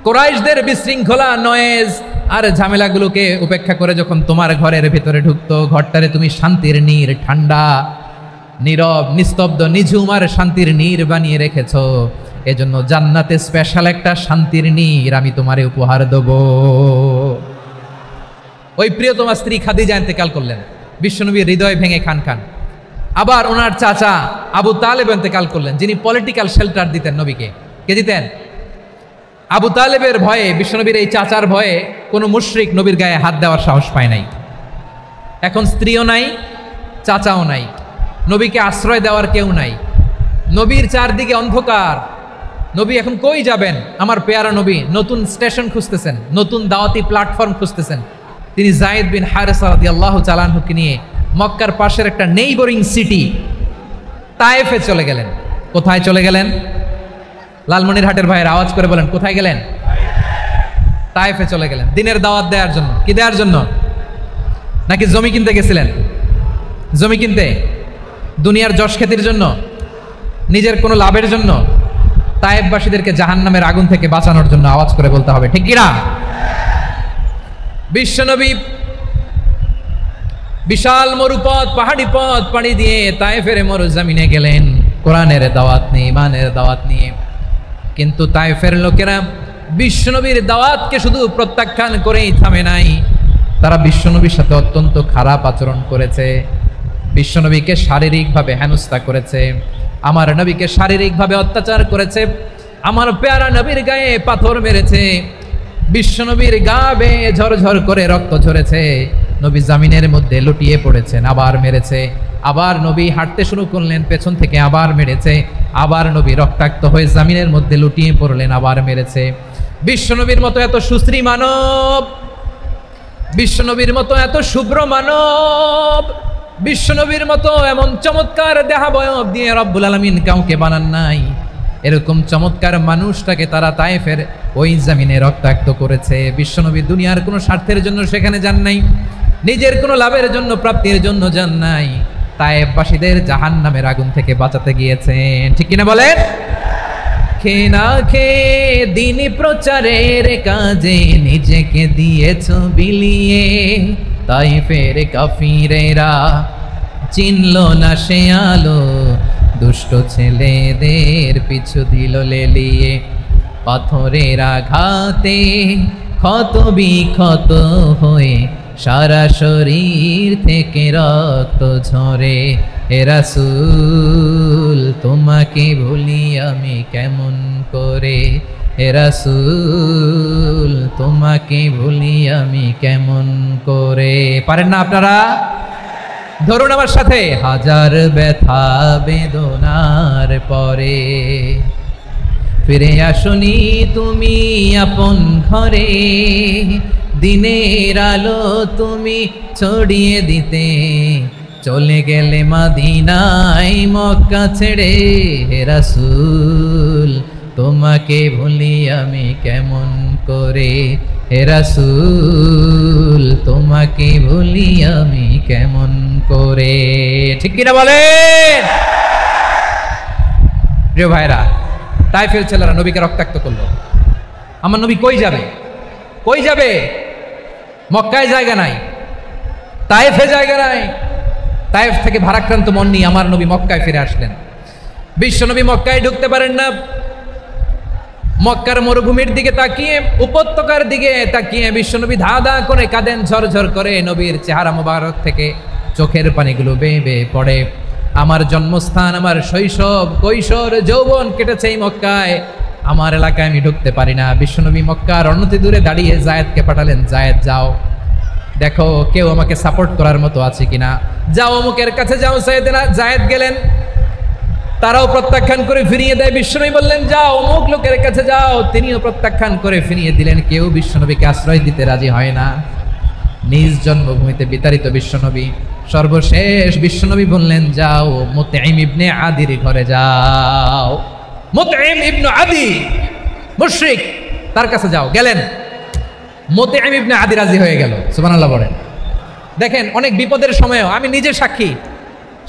[SPEAKER 1] কুরাইশদের বিশৃঙ্খলা, নয়েজ আর ঝামেলাগুলোকে উপেক্ষা করে যখন তোমার ঘরের ভিতরে ঢুকতো, ঘরটারে তুমি শান্তির নীর, ঠান্ডা, নীরব, নিস্তব্ধ, নিঝুম আর শান্তির নীর বানিয়ে রেখেছো। এজন্য জান্নাতে স্পেশাল একটা শান্তির নীর আমি তোমারে উপহার দেব। ওই প্রিয়তমা স্ত্রী খাদিজা ইন্তেকাল করলেন, বিশ্বনবীর হৃদয় ভেঙে খান খান। আবার ওনার চাচা আবু তালেব ইন্তেকাল করলেন, যিনি পলিটিক্যাল শেল্টার দিতেন নবীকে। কে দিতেন? আবু তালেবের ভয়ে, বিশ্বনবীর এই চাচার ভয়ে কোনো মুশরিক নবীর গায়ে হাত দেওয়ার সাহস পায় নাই। এখন স্ত্রীও নাই, চাচাও নাই, নবীকে আশ্রয় দেওয়ার কেউ নাই। নবীর চারদিকে অন্ধকার, নবী এখন কই যাবেন? আমার পেয়ারা নবী নতুন স্টেশন খুঁজতেছেন, নতুন দাওয়াতি প্ল্যাটফর্ম খুঁজতেছেন। তিনি যায়েদ বিন হারেসা রাদিয়াল্লাহু তাআলা আনহুকে নিয়ে মক্কার পাশের একটা নেইবরিং সিটি তায়েফে চলে গেলেন। কোথায় চলে গেলেন? লালমনিরহাটের ভাইয়ের আওয়াজ করে বলেন, কোথায় গেলেন? তায়েফে চলে গেলেন দিনের দাওয়াত দেওয়ার জন্য। কি দেওয়ার জন্য? নাকি জমি কিনতে গেছিলেন? জমি কিনতে, দুনিয়ার যশ খ্যাতির জন্য, নিজের কোনো লাভের জন্য? তায়েফবাসীদেরকে জাহান্নামের আগুন থেকে বাঁচানোর জন্য। আওয়াজ করে বলতে হবে ঠিক কিনা? বিশ্বনবী বিশাল মরুপথ, পাহাড়ি পথ পাড়ি দিয়ে তায়েফের মরুজমিনে গেলেন কোরআনের দাওয়াত নিয়ে, ইমানের দাওয়াত নিয়ে। কিন্তু তায়েফের লোকেরা বিশ্বনবীর দাওয়াতকে শুধু প্রত্যাখ্যান করেই থামে নাই, তারা বিশ্বনবীর সাথে অত্যন্ত খারাপ আচরণ করেছে। বিশ্বনবীকে শারীরিকভাবে হেনস্থা করেছে, আমার নবীকে শারীরিকভাবে অত্যাচার করেছে, আমার পেয়ারা নবীর গায়ে পাথর মেরেছে, বিশ্বনবীর গা বেয়ে ঝরঝর করে রক্ত ঝরেছে, নবী জামিনের মধ্যে লুটিয়ে পড়েছেন, আবার মেরেছে, আবার নবী হাঁটতে শুরু করলেন, পেছন থেকে আবার মেরেছে, আবার নবী রক্তাক্ত হয়ে জামিনের মধ্যে লুটিয়ে পড়লেন, আবার মেরেছে। বিশ্বনবীর মতো এত সুশ্রী মানব, বিশ্বনবীর মতো এত শুভ্র মানব, বিশ্বনবীর মতো এমন চমৎকার দেহাবয়ব দিয়ে রব্বুল আলামিন কাউকে বানান নাই। এরকম চমৎকার মানুষটাকে তারা তায়েফের ওই জমিনে রক্তাক্ত করেছে। বিশ্বনবী দুনিয়ার কোনো স্বার্থের জন্য সেখানে যান নাই, নিজের কোনো লাভের জন্য, প্রাপ্তির জন্য যান নাই, তায়েফবাসীদের জাহান্নামের আগুন থেকে বাঁচাতে গিয়েছেন। ঠিক কিনা বলেন? খেয়ে না খেয়ে দিনী প্রচারের কাজে নিজেকে দিয়েছ বিলিয়ে, তায়েফের কাফিরেরা চিনল না সে আলো, দুষ্ট ছেলেদের পিছু দিল লেলিয়ে, পাথরের আঘাতে ক্ষত বিক্ষত হয়ে সারা শরীর থেকে রক্ত ঝরে। হে রাসূল তোমাকে ভুলি আমি কেমন করে, হে রাসূল তোমাকে ভুলি আমি কেমন করে। পারেন না আপনারা? ধরুন আমার সাথে। হাজার ব্যথা বেদনার পরে ফিরে আসনি তুমি আপন ঘরে, দিনের আলো তুমি ছড়িয়ে দিতে চলে গেলে মদিনায় মক্কা ছেড়ে। হে রাসূল তোমাকে ভুলি আমি কেমন করে, হে রাসূল তোমাকে ভুলি আমি কেমন করে। ঠিক কিনা বলেন? প্রিয় ভাইরা, তায়েফের ছেলেরা নবীকে রক্তাক্ত করলো। আমার নবী কই যাবে? কই যাবে? মক্কায় জায়গা নাই, তায়েফে জায়গা নাই। তায়েফ থেকে ভারাক্রান্ত মন নিয়ে আমার নবী মক্কায় ফিরে আসলেন। বিশ্বনবী মক্কায় ঢুকতে পারেন না। মক্কার মরুভূমির দিকে তাকিয়ে, উপত্যকার দিকে তাকিয়ে বিশ্বনবী ধা ধা করে কাঁদেন, ঝরঝর করে। নবীর চেহারা মোবারক থেকে চোখের পানিগুলো বেয়ে বেয়ে পড়ে। আমার জন্মস্থান, আমার শৈশব, কৈশোর, যৌবন কেটেছে এই মক্কায়, আমার এলাকায় আমি ঢুকতে পারি না। বিশ্বনবী মক্কার অনতি দূরে দাঁড়িয়ে জায়েদকে পাঠালেন, জায়েদ যাও দেখো কেউ আমাকে সাপোর্ট করার মতো আছে কিনা, যাও অমুকের কাছে যাও। জায়েদ গেলেন, তারাও প্রত্যাখ্যান করে ফিরিয়ে দেয়। বিশ্বনবী বললেন যাও অমুক লোকের কাছে যাও, তিনিও প্রত্যাখ্যান করে ফিরিয়ে দিলেন। কেউ বিশ্বনবীকে আশ্রয় দিতে রাজি হয় না। নিজ জন্মভূমিতে বিতাড়িত বিশ্বনবী, সর্বশেষ বিশ্বনবী বললেন যাও মুতঈম ইবনে আদির ঘরে যাও। মুতঈম ইবনে আদি মুশরিক, তার কাছে যাও। গেলেন, মুতঈম ইবনে আদি রাজি হয়ে গেল। সুবহানাল্লাহ বলেন। দেখেন অনেক বিপদের সময়ও আমি নিজে সাক্ষী,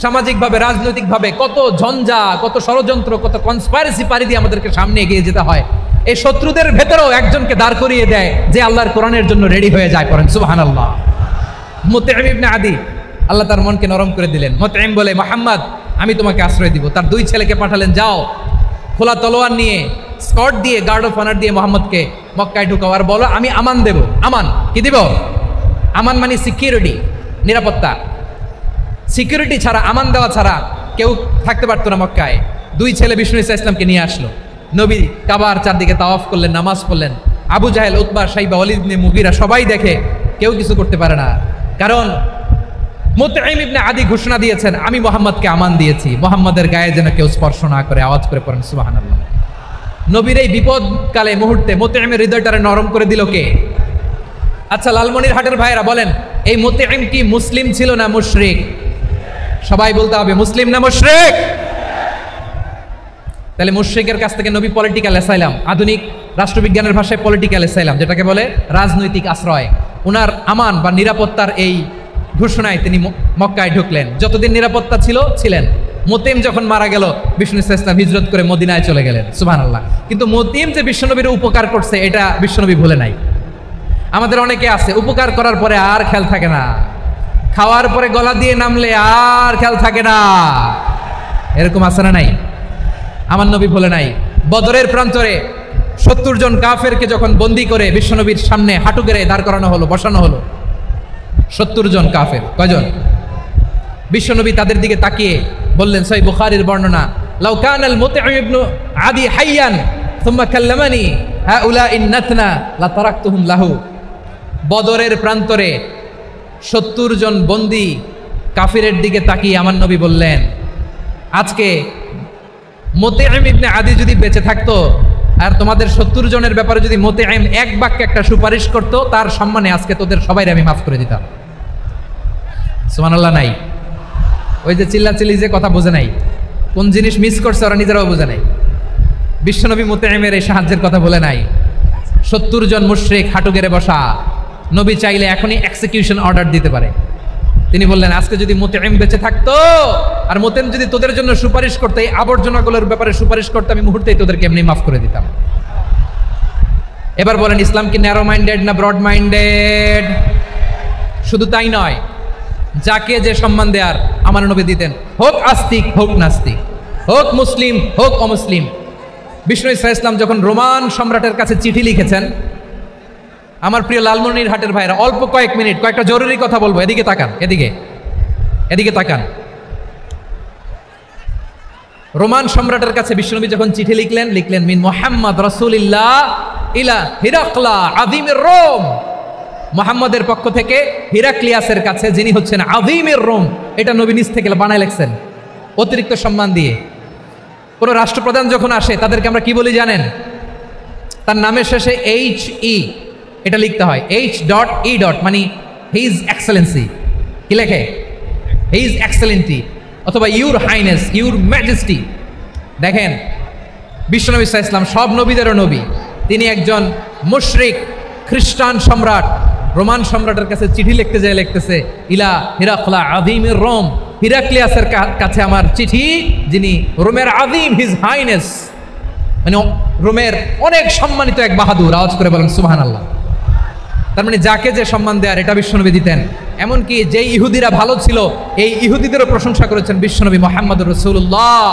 [SPEAKER 1] সামাজিকভাবে রাজনৈতিকভাবে কত ঝঞ্ঝা, কত ষড়যন্ত্র, কত কনস্পাইরেসি পাড়ি দিয়ে আমাদেরকে সামনে এগিয়ে যেতে হয়। এই শত্রুদের ভেতরেও একজনকে দাঁড় করিয়ে দেয় যে আল্লাহর কোরআনের জন্য রেডি হয়ে যায়। করেন সুবহানাল্লাহ। মুতঈম ইবনে আদি, আল্লাহ তার মনকে নরম করে দিলেন। মুতঈম বলে মুহাম্মদ আমি তোমাকে আশ্রয় দিব। তার দুই ছেলেকে পাঠালেন, যাও খোলা তলোয়ার নিয়ে স্কট দিয়ে গার্ড অফ অনার দিয়ে মোহাম্মদকে মক্কায় ঢুকাও আর বলো আমি আমান দেব। আমান কি দিব? আমান মানে সিকিউরিটি, নিরাপত্তা। সিকিউরিটি ছাড়া, আমান দেওয়া ছাড়া কেউ থাকতে পারতো না মক্কায়। দুই ছেলে বিষ্ণু ঈসা ইসলামকে নিয়ে আসলো। নবী কাবার চারদিকে তাওয়াফ করলেন, নামাজ পড়লেন। আবু জাহেল, উতবা, শাইবা, ওয়ালিদ ইবনে মুগীরা সবাই দেখে, কেউ কিছু করতে পারে না। কারণ মুতঈম ইবনে আদি ঘোষণা দিয়েছেন আমি মুহাম্মদকে আমান দিয়েছি, মুহাম্মদের গায়ে যেন কেউ স্পর্শ না করে। আওয়াজ করে পড়েন সুবহানাল্লাহ। নবীর এই বিপদকালে মুহূর্তে মুতঈমের হৃদয়টারে নরম করে দিল কে? আচ্ছা লালমনির হাটের ভাইরা বলেন, এই মুতঈম কি মুসলিম ছিল না মুশরিক? সবাই বলতে হবে মুসলিম না মুশরিক? তাহলে মুশরিকের কাছ থেকে নবী পলিটিক্যাল অ্যাসাইলাম, আধুনিক রাষ্ট্রবিজ্ঞানের ভাষায় পলিটিক্যাল অ্যাসাইলাম, যেটাকে বলে রাজনৈতিক আশ্রয়, উনার আমান বা নিরাপত্তার এই ঘোষণায় তিনি মক্কায় ঢুকলেন। যতদিন নিরাপত্তা ছিলেন। মুতঈম যখন মারা গেল, বিষ্ণু ঈসা ইসলাম হিজরত করে মদিনায় চলে গেলেন। সুবহানাল্লাহ। কিন্তু মুতঈম যে বিশ্বনবীর উপকার করছে এটা বিশ্বনবী ভুলে নাই। আমাদের অনেকে আছে উপকার করার পরে আর খেয়াল থাকে না, খাওয়ার পরে গলা দিয়ে নামলে আর খেয়াল থাকে না, এরকম আছে না নাই? আমার নবী ভুলে নাই। বদরের প্রান্তরে 70 জন কাফেরকে যখন বন্দী করে বিশ্বনবীর সামনে হাঁটু গেড়ে দাঁড় করানো হলো, বসানো হলো, 70 জন কাফের। কয়জন? বিশ্বনবী তাদের দিকে তাকিয়ে বললেন, সহিহ বুখারীর বর্ণনা, লাউ কানাল মুতঈম ইবনে আদি হাইয়ান সুম্মা কাল্লামানি হাউলাইন নাতনা লা তারাকতুহুম লাহু। বদরের প্রান্তরে 70 জন বন্দী কাফিরের দিকে তাকিয়ে আমার নবী বললেন, আজকে মুতঈম ইবনে আদি যদি বেঁচে থাকতো আর তোমাদের 70 জনের ব্যাপারে যদি মুতঈম এক বাক্যে একটা সুপারিশ করতো, তার সম্মানে আজকে তোদের সবাইকে আমি মাফ করে দিতাম। সুবহানাল্লাহ। নাই ওই যে চিল্লাচিল্লি যে কথা বোঝে নাই, কোন জিনিস মিস করছে ওরা নিজেরাও বোঝে নাই। বিশ্বনবী মুতঈমের এই সাহায্যের কথা বলে নাই। 70 জন মুশরিক হাঁটু গেড়ে বসা, নবী চাইলে এখনই এক্সিকিউশন অর্ডার দিতে পারে। তিনি বললেন, আজকে যদি মুতঈম বেঁচে থাকতো আর মুতঈম যদি তোদের জন্য সুপারিশ করতে, এই আবর্জনাগুলোর ব্যাপারে সুপারিশ করতে, আমি মুহূর্তেই তোদেরকে এমনি মাফ করে দিতাম। এবার বলেন, ইসলাম কি ন্যারো মাইন্ডেড না ব্রড মাইন্ডেড? শুধু তাই নয়, যাকে যে সম্মান দেয়ার আমার নবী দিতেন, হোক আস্তিক হোক নাস্তিক, হোক মুসলিম হোক অমুসলিম। বিষ্ণু ঈসা ইসলাম যখন রোমান সম্রাটের কাছে চিঠি লিখেছেন, আমার প্রিয় লালমনির হাটের ভাইরা, অল্প কয়েক মিনিট কয়েকটা জরুরি কথা বলবো। এদিকে তাকান, এদিকে তাকান। রোমান সম্রাটের কাছে বিশ্বনবী যখন চিঠি লিখলেন মিন মুহাম্মদ রাসূলিল্লাহ ইলা হিরাকলা আযীমির রোম। মুহাম্মদের পক্ষ থেকে হিরাক্লিয়াসের কাছে, যিনি হচ্ছেন আযীমির রোম। এটা নবী নিজ থেকে বানায় লিখছেন, অতিরিক্ত সম্মান দিয়ে। কোন রাষ্ট্রপ্রধান যখন আসে তাদেরকে আমরা কি বলি জানেন? তার নামের শেষে HE এটা লিখতে হয়, H.E. মানে হিজ এক্সেলেন্সি। কি লেখে? হিজ এক্সেলেন্টি, অথবা ইউর হাইনেস, ইউর ম্যাজেস্টি। দেখেন, বিশ্বনবী সাল্লাল্লাহু আলাইহি ওয়াসাল্লাম সব নবীদেরও নবী। তিনি একজন মুশরিক খ্রিস্টান সম্রাট রোমান সম্রাটের কাছে চিঠি লিখতে যায়, লিখতেছে ইলা হিরাকলা আযীমির রোম। হিরাক্লিয়াসের কাছে আমার চিঠি, যিনি রোমের আযীম, হিজ হাইনেস, মানে রোমের অনেক সম্মানিত এক বাহাদুর। আওয়াজ করে বলেন সুবহানাল্লাহ। তার মানে যাকে যে সম্মান দেয়ার এটা বিশ্বনবী দিতেন। এমনকি যেই ইহুদিরা ভালো ছিল, এই ইহুদিদেরও প্রশংসা করেছেন বিশ্বনবী মুহাম্মদুর রাসূলুল্লাহ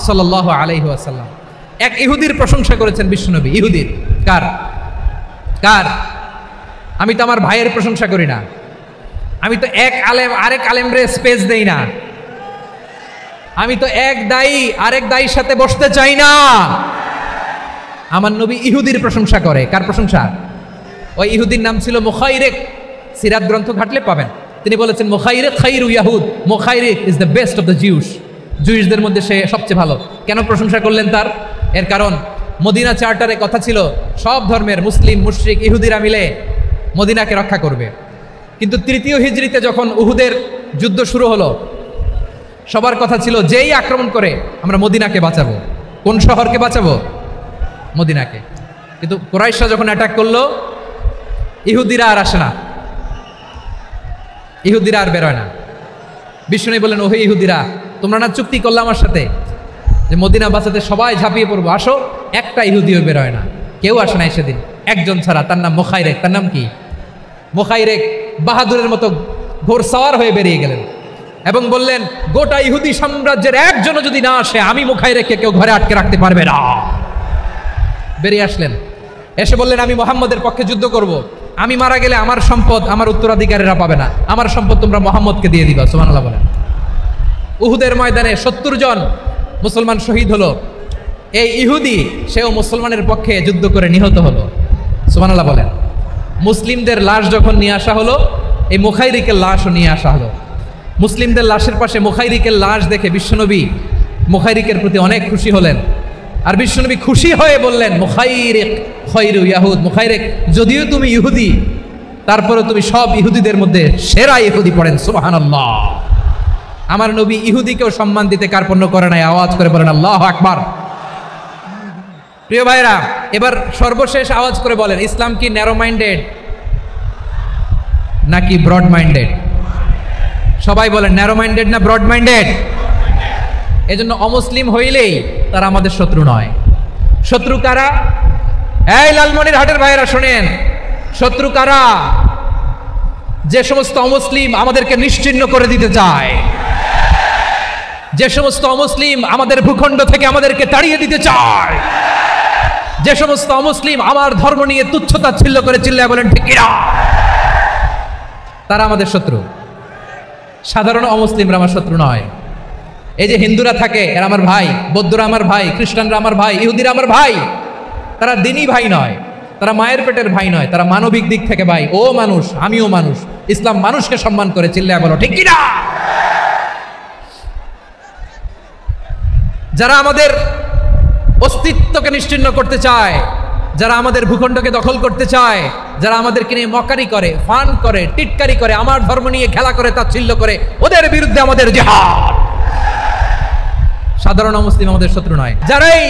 [SPEAKER 1] সাল্লাল্লাহু আলাইহি ওয়াসাল্লাম। এক ইহুদির প্রশংসা করেছেন বিশ্বনবী। ইহুদির কার? আমি তো আমার ভাইয়ের প্রশংসা করি না, আমি তো এক আলেম আরেক আলেমরে স্পেস দেই না, আমি তো এক দায়ী আরেক দায়ীর সাথে বসতে চাই না। আমার নবী ইহুদির প্রশংসা করে। কার প্রশংসা? ওই ইহুদির নাম ছিল মুখাইরিক। সিরাত গ্রন্থ ঘাটলে পাবেন। তিনি বলেছেন মুখাইরিক খাইরু ইয়াহুদ, Mukhayriq is the best of the Jews. জুইশদের মধ্যে সে সবচেয়ে ভালো। কেন প্রশংসা করলেন তার? এর কারণ মদিনা চার্টারে কথা ছিল সব ধর্মের মুসলিম মুশরিক ইহুদিরা মিলে মদিনাকে রক্ষা করবে। কিন্তু 3য় হিজরিতে যখন উহুদের যুদ্ধ শুরু হলো, সবার কথা ছিল যেই আক্রমণ করে আমরা মদিনাকে বাঁচাবো। কোন শহরকে বাঁচাবো? মদিনাকে। কিন্তু কুরাইশরা যখন অ্যাটাক করলো, ইহুদিরা আর আসে না, ইহুদিরা আর বেরোয় না। বিষ্ণু বললেন, ওহে ইহুদিরা, তোমরা না চুক্তি করলে আমার সাথে যে মদিনা বাঁচাতে সবাই ঝাঁপিয়ে পড়বো, আসো। একটা ইহুদিও বেরোয় না, কেউ আসে নাই সেদিন, একজন ছাড়া। তার নাম মুখাইরেক। তার নাম কি? মুখাইরেক বাহাদুরের মতো ঘোড়সাওয়ার হয়ে বেরিয়ে গেলেন। এবং বললেন গোটা ইহুদি সাম্রাজ্যের একজনও যদি না আসে আমি মুখাইরেককে কেউ ঘরে আটকে রাখতে পারবে না। বেরিয়ে আসলেন, এসে বললেন আমি মুহাম্মদের পক্ষে যুদ্ধ করব, আমি মারা গেলে আমার সম্পদ আমার উত্তরাধিকারীরা পাবে না, আমার সম্পদ তোমরা মুহাম্মদকে দিয়ে দিবা। সুবহানাল্লাহ বলেন। উহুদের ময়দানে 70 জন মুসলমান শহীদ হলো, এই ইহুদি সেও মুসলমানের পক্ষে যুদ্ধ করে নিহত হলো। সুবহানাল্লাহ বলেন। মুসলিমদের লাশ যখন নিয়ে আসা হলো, এই মুখাইরিকের লাশও নিয়ে আসা হলো। মুসলিমদের লাশের পাশে মুখাইরিকের লাশ দেখে বিশ্বনবী মুখাইরিকের প্রতি অনেক খুশি হলেন। আর বিশ্বনবী খুশি হয়ে বললেন মুখাইরিক খৈরু ইয়াহুদ, মুখাইরিক যদিও তুমি ইহুদি তারপরে তুমি সব ইহুদিদের মধ্যে সেরা ইহুদি। পড়েন সুবহানাল্লাহ। আমার নবী ইহুদিকেও সম্মান দিতে কার্পণ্য করে নাই, আওয়াজ করে বলেন আল্লাহু আকবার। প্রিয় ভাইরা, এবার সর্বশেষ আওয়াজ করে বলেন ইসলাম কি ন্যারো মাইন্ডেড নাকি ব্রড মাইন্ডেড? সবাই বলেন ন্যারো মাইন্ডেড না ব্রড মাইন্ডেড? এজন্য অমুসলিম হইলেই তারা আমাদের শত্রু নয়। শত্রু কারা? এই লালমনিরহাটের ভাইরা শোনেন, শত্রু কারা? যে সমস্ত অমুসলিম আমাদেরকে নিশ্চিহ্ন করে দিতে চায়, যে সমস্ত অমুসলিম আমাদের ভূখণ্ড থেকে আমাদেরকে তাড়িয়ে দিতে চায়, যে সমস্ত অমুসলিম আমার ধর্ম নিয়ে তুচ্ছতাচ্ছিল্য করে চিল্লায় বলেন ঠিক কিনা, তারা আমাদের শত্রু। সাধারণ অমুসলিমরা আমার শত্রু নয়। এই যে হিন্দুরা থাকে এরা আমার ভাই, বৌদ্ধরা আমার ভাই, খ্রিস্টানরা আমার ভাই, ইহুদিরা আমার ভাই। তারা দিনই ভাই নয়, তারা মায়ের পেটের ভাই নয়, তারা মানবিক দিক থেকে ভাই। ও মানুষ, আমিও মানুষ। ইসলাম মানুষকে সম্মান করে, চিল্লায় বলো ঠিক কিনা। যারা আমাদের অস্তিত্বকে নিশ্চিহ্ন করতে চায়, যারা আমাদের ভূখণ্ডকে দখল করতে চায়, যারা আমাদেরকে নিয়ে মকারি করে, ফান করে, টিটকারি করে, আমার ধর্ম নিয়ে খেলা করে, তাচ্ছিল্য করে, ওদের বিরুদ্ধে আমাদের জিহাদ। সাধারণ মুসলিম আমাদের শত্রু নয়। যারাই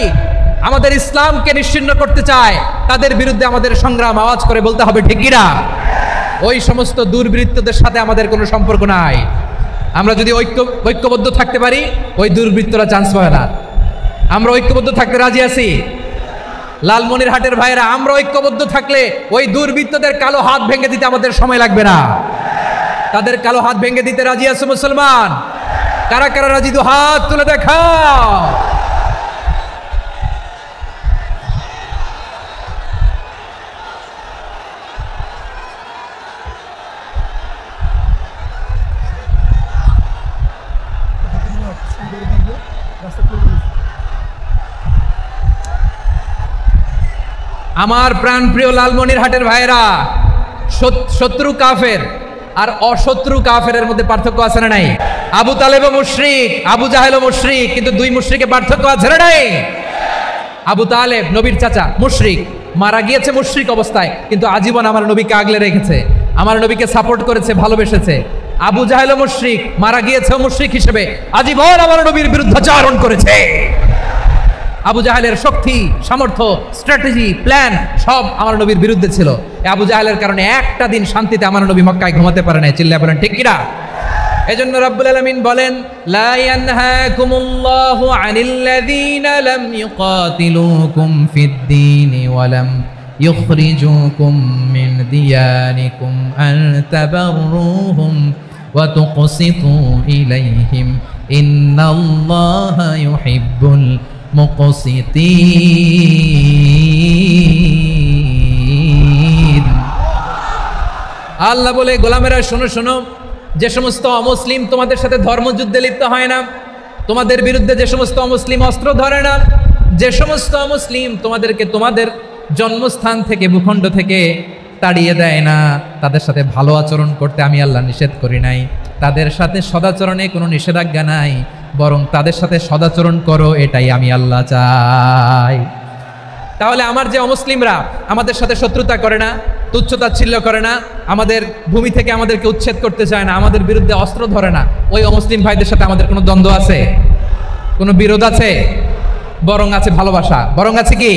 [SPEAKER 1] আমাদের ইসলামকে নিশ্চিহ্ন করতে চায় তাদের বিরুদ্ধে আমাদের সংগ্রাম। আওয়াজ করে বলতে হবে ঠিক কিনা। ওই সমস্ত দুর্বৃত্তদের সাথে আমাদের কোনো সম্পর্ক নাই। আমরা যদি ঐক্যবদ্ধ থাকতে পারি ওই দুর্বৃত্তরা চান্স পাবে না। আমরা ঐক্যবদ্ধ থাকতে রাজি আছি। লালমনিরহাটের ভাইরা, আমরা ঐক্যবদ্ধ থাকলে ওই দুর্বৃত্তদের কালো হাত ভেঙে দিতে আমাদের সময় লাগবে না। তাদের কালো হাত ভেঙে দিতে রাজি আছে মুসলমান? কারা কারা রাজি? দু হাত তুলে দেখাও। আমার প্রাণপ্রিয় লালমনিরহাটের ভাইরা, শত্রু কাফের আর অশত্রু কাফেরের মধ্যে পার্থক্য আছে না নাই? আবু তালেবও মুশরিক, আবু জাহেলও মুশরিক, কিন্তু দুই মুশরিকে পার্থক্য আছে না নাই? আবু তালেব নবীর চাচা, মুশরিক, মারা গিয়েছে মুশরিক অবস্থায়, কিন্তু আজীবন আমার নবীকে আগলে রেখেছে, আমার নবীকে সাপোর্ট করেছে, ভালোবেসেছে। আবু জাহেলও মুশরিক, মারা গিয়েছে মুশরিক হিসেবে, আজীবন আমার নবীর বিরুদ্ধাচরণ করেছে। আবু জাহেলের শক্তি, সামর্থ্য, স্ট্র্যাটেজি, প্ল্যান সব আমার নবীর বিরুদ্ধে ছিল। আবু জাহেলের কারণে একটা দিন শান্তিতে আমার নবী মক্কায় ঘুমাতে পারে নাই। চিল্লায় বলেন ঠিক কিনা। এজন্য রব্বুল আলামিন বলেন লা ইয়ানহাকুমুল্লাহু আনিল্লাযীনা লাম ইউকাতিলুকুম ফিদ-দীনি ওয়া লাম ইখরিজুকুম মিন দিয়ারিকুম আন তাবাররুহুম ওয়া তুকসিতু ইলাইহিম ইন্নাল্লাহা ইউহিব্বুল মুকসিতিন। আল্লাহ বলে গোলামেরা শোনো শোনো, যে সমস্ত অমুসলিম তোমাদের সাথে ধর্মযুদ্ধে লিপ্ত হয় না, তোমাদের বিরুদ্ধে যে সমস্ত অমুসলিম অস্ত্র ধরে না, যে সমস্ত অমুসলিম তোমাদেরকে তোমাদের জন্মস্থান থেকে ভূখণ্ড থেকে তাড়িয়ে দেয় না, তাদের সাথে ভালো আচরণ করতে আমি আল্লাহ নিষেধ করি নাই। তাদের সাথে সদাচরণে কোনো নিষেধাজ্ঞা নাই, বরং তাদের সাথে সদাচরণ করো, এটাই আমি আল্লাহ চাই। তাহলে আমার যে অমুসলিমরা আমাদের সাথে শত্রুতা করে না, তুচ্ছতাচ্ছিল্য করে না, আমাদের ভূমি থেকে আমাদেরকে উচ্ছেদ করতে চায় না, আমাদের বিরুদ্ধে অস্ত্র ধরে না, ওই অমুসলিম ভাইদের সাথে আমাদের কোনো দ্বন্দ্ব আছে? কোনো বিরোধ আছে? বরং আছে ভালোবাসা। বরং আছে কি?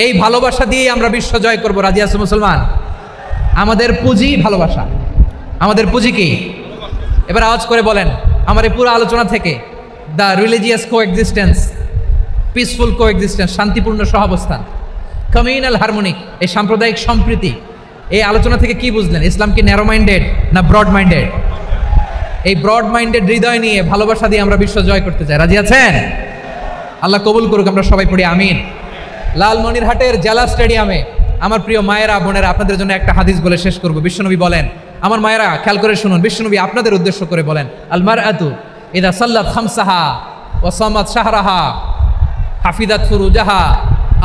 [SPEAKER 1] এই ভালোবাসা দিয়েই আমরা বিশ্ব জয় করবো। রাজি আছে মুসলমান? আমাদের পুঁজি ভালোবাসা। আমাদের পুঁজি কি? এবার আওয়াজ করে বলেন আমার এই পুরো আলোচনা থেকে the religious coexistence, peaceful coexistence, শান্তিপূর্ণ সহাবস্থান, কমিউনাল হারমোনিক, এই সাম্প্রদায়িক সম্প্রীতি, এই আলোচনা থেকে কি বুঝলেন? ইসলাম কি ন্যারো মাইন্ডেড না ব্রড মাইন্ডেড? এই ব্রড মাইন্ডেড হৃদয় নিয়ে ভালোবাসা দিয়ে আমরা বিশ্ব জয় করতে চাই। রাজি আছেন? আল্লাহ কবুল করুক, আমরা সবাই পড়ি আমিন। লালমনিরহাটের জেলা স্টেডিয়ামে আমার প্রিয় মায়েরা বোনেরা, আপনাদের জন্য একটা হাদিস বলে শেষ করব। বিশ্বনবী বলেন, আমার মায়েরা খেয়াল করে শুনুন, বিশ্বনবী আপনাদের উদ্দেশ্য করে বলেন, আল মারআতু ইযা সাল্লাত খামসাহা ওয়া সামাত শাহরাহা হাফিজাত ফুরুজাহা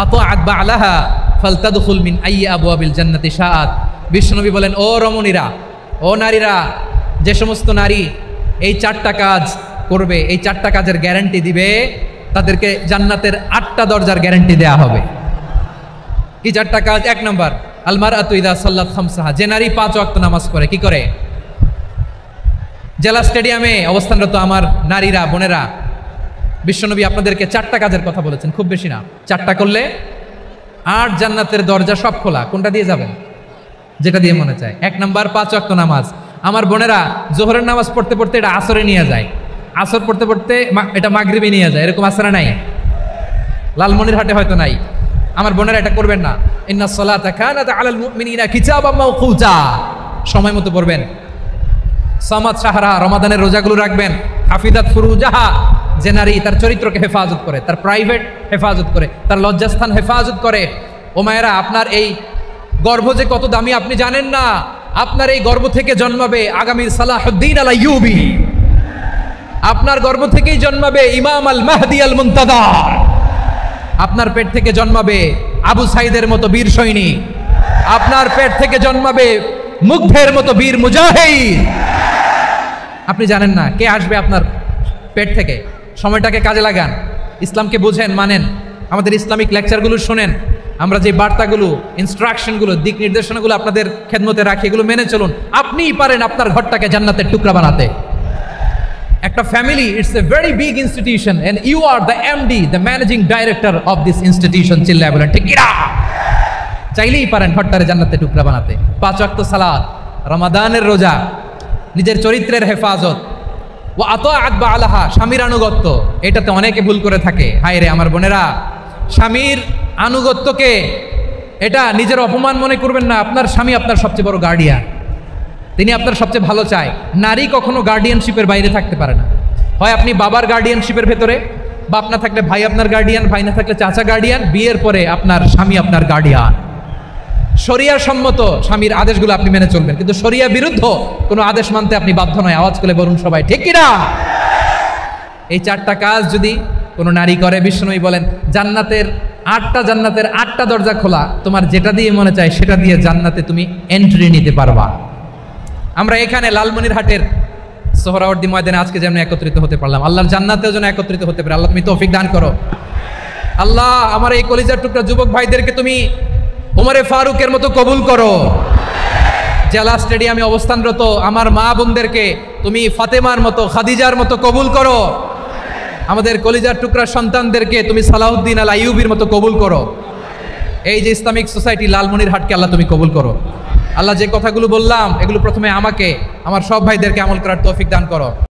[SPEAKER 1] আতাআত বা'লাহা ফালতাদখুল মিন আইয়ি আবওয়াবিল জান্নাতি শাআত। বিশ্বনবী বলেন, ও রমণীরা, ও নারীরা, যে সমস্ত নারী এই 4টা কাজ করবে, এই 4টা কাজের গ্যারান্টি দিবে, তাদেরকে জান্নাতের 8টা দরজার গ্যারান্টি দেয়া হবে। কি 4টা কাজ? 1 নম্বর, আল মারআতু ইযা সাল্লাত খামসাহা, যে নারী 5 ওয়াক্ত নামাজ পড়ে। কি করে? জেলা স্টেডিয়ামে অবস্থানরত আমার নারীরা বোনেরা, বিশ্বনবী আপনাদেরকে 4টা কাজের কথা বলেছেন, খুব বেশি না। 4টা করলে 8 জান্নাতের দরজা সব খোলা। কোনটা দিয়ে যাবেন? যেটা দিয়ে মনে চায়। 1 নম্বর 5 ওয়াক্ত নামাজ। আমার বোনেরা জোহরের নামাজ পড়তে পড়তে এটা আসরে নিয়ে যায়, আসর পড়তে পড়তে এটা মাগরিবে নিয়ে যায়। এরকম আসরে নাই? লালমনিরহাটে হয়তো নাই। আমার বোনেরা এটা করবেন না। ইন্নাস সালাতা কানাত আলাল মুমিনিনা কিতাবাম মাওকুতা, সময় মতো পড়বেন। সামাত শাহরা, রমাদানের রোজাগুলো রাখবেন। হাফিজাত ফুরুজাহা, যে নারী তার চরিত্রকে হেফাজত করে, তার প্রাইভেট হেফাজত করে, তার লজ্জাস্থান হেফাজত করে। ও মায়েরা, আপনার এই গর্ভ যে কত দামি আপনি জানেন না। আপনার এই গর্ভ থেকে জন্মাবে আগামীর সালাহুদ্দিন আল আইয়ুবী। আপনার গর্ভ থেকেই জন্মাবে ইমাম আল মাহদি আল মুনতাদার। আপনার পেট থেকে জন্মাবে আবু সাইদের মতো বীর সৈনিক। আপনার পেট থেকে জন্মাবে মুগ্ধের মতো বীর মুজাহিদ। আপনি জানেন না কে আসবে আপনার পেট থেকে। সময়টাকে কাজে লাগান, ইসলামকে বুঝেন, মানেন, আমাদের ইসলামিক লেকচারগুলো শোনেন। আমরা যে বার্তাগুলো, ইনস্ট্রাকশনগুলো, দিক নির্দেশনাগুলো আপনাদের খেদমতে রাখি, এগুলো মেনে চলুন। আপনিই পারেন আপনার ঘরটাকে জান্নাতের টুকরা বানাতে। একটা family, it's a very big institution and you are the MD, the managing director of this institution. চিল্লায় বলেন ঠিক কিনা? চাইলেই পারেন ঘরটারে জান্নাতের টুকরা বানাতে। 5 ওয়াক্ত সালাত, রমাদানের রোজা, নিজের চরিত্রের হেফাজত, ওয়া আতাআত বা'লাহা, স্বামীর আনুগত্য। এটাতে অনেকে ভুল করে থাকে। হায় রে আমার বোনেরা, স্বামীর আনুগত্যকে এটা নিজের অপমান মনে করবেন না। আপনার স্বামী আপনার সবচেয়ে বড় গার্ডিয়ান, তিনি আপনার সবচেয়ে ভালো চায়। নারী কখনো গার্ডিয়ানশিপের বাইরে থাকতে পারে না। হয় আপনি বাবার গার্ডিয়ানশিপের ভেতরে, বাপ না থাকলে ভাই আপনার গার্ডিয়ান, ভাই না থাকলে চাচা গার্ডিয়ান, বিয়ের পরে আপনার স্বামী আপনার গার্ডিয়ান। শরিয়া সম্মত স্বামীর আদেশগুলো আপনি মেনে চলবেন, কিন্তু শরিয়া বিরুদ্ধ কোনো আদেশ মানতে আপনি বাধ্য নয়। আওয়াজ করে বলুন সবাই ঠিক কিনা? এই 4টা কাজ যদি কোনো নারী করে, বিশ্বনবী বলেন জান্নাতের 8টা দরজা খোলা। তোমার যেটা দিয়ে মনে চায় সেটা দিয়ে জান্নাতে তুমি এন্ট্রি নিতে পারবা। আমরা এখানে লালমনিরহাটের সোহরাওয়ার্দী ময়দানে আজকে যেমন একত্রিত হতে পারলাম, আল্লাহর জান্নাতেও যেন একত্রিত হতে পারে। আল্লাহ তুমি তৌফিক দান করো। আল্লাহ আমার এই কলিজার টুকরা যুবক ভাইদেরকে তুমি উমরে ফারুকের মতো কবুল করো। জেলা স্টেডিয়ামে অবস্থানরত আমার মা বোনদেরকে তুমি ফাতেমার মতো, খাদিজার মতো কবুল করো। আমাদের কলিজার টুকরা সন্তানদেরকে তুমি সালাউদ্দিন আল আইয়ুবীর মতো কবুল করো। এই যে ইসলামিক সোসাইটি লালমনিরহাটকে আল্লাহ তুমি কবুল করো। আল্লাহ যে কথাগুলো বললাম এগুলো প্রথমে আমাকে, আমার সব ভাইদেরকে আমল করার তৌফিক দান করো।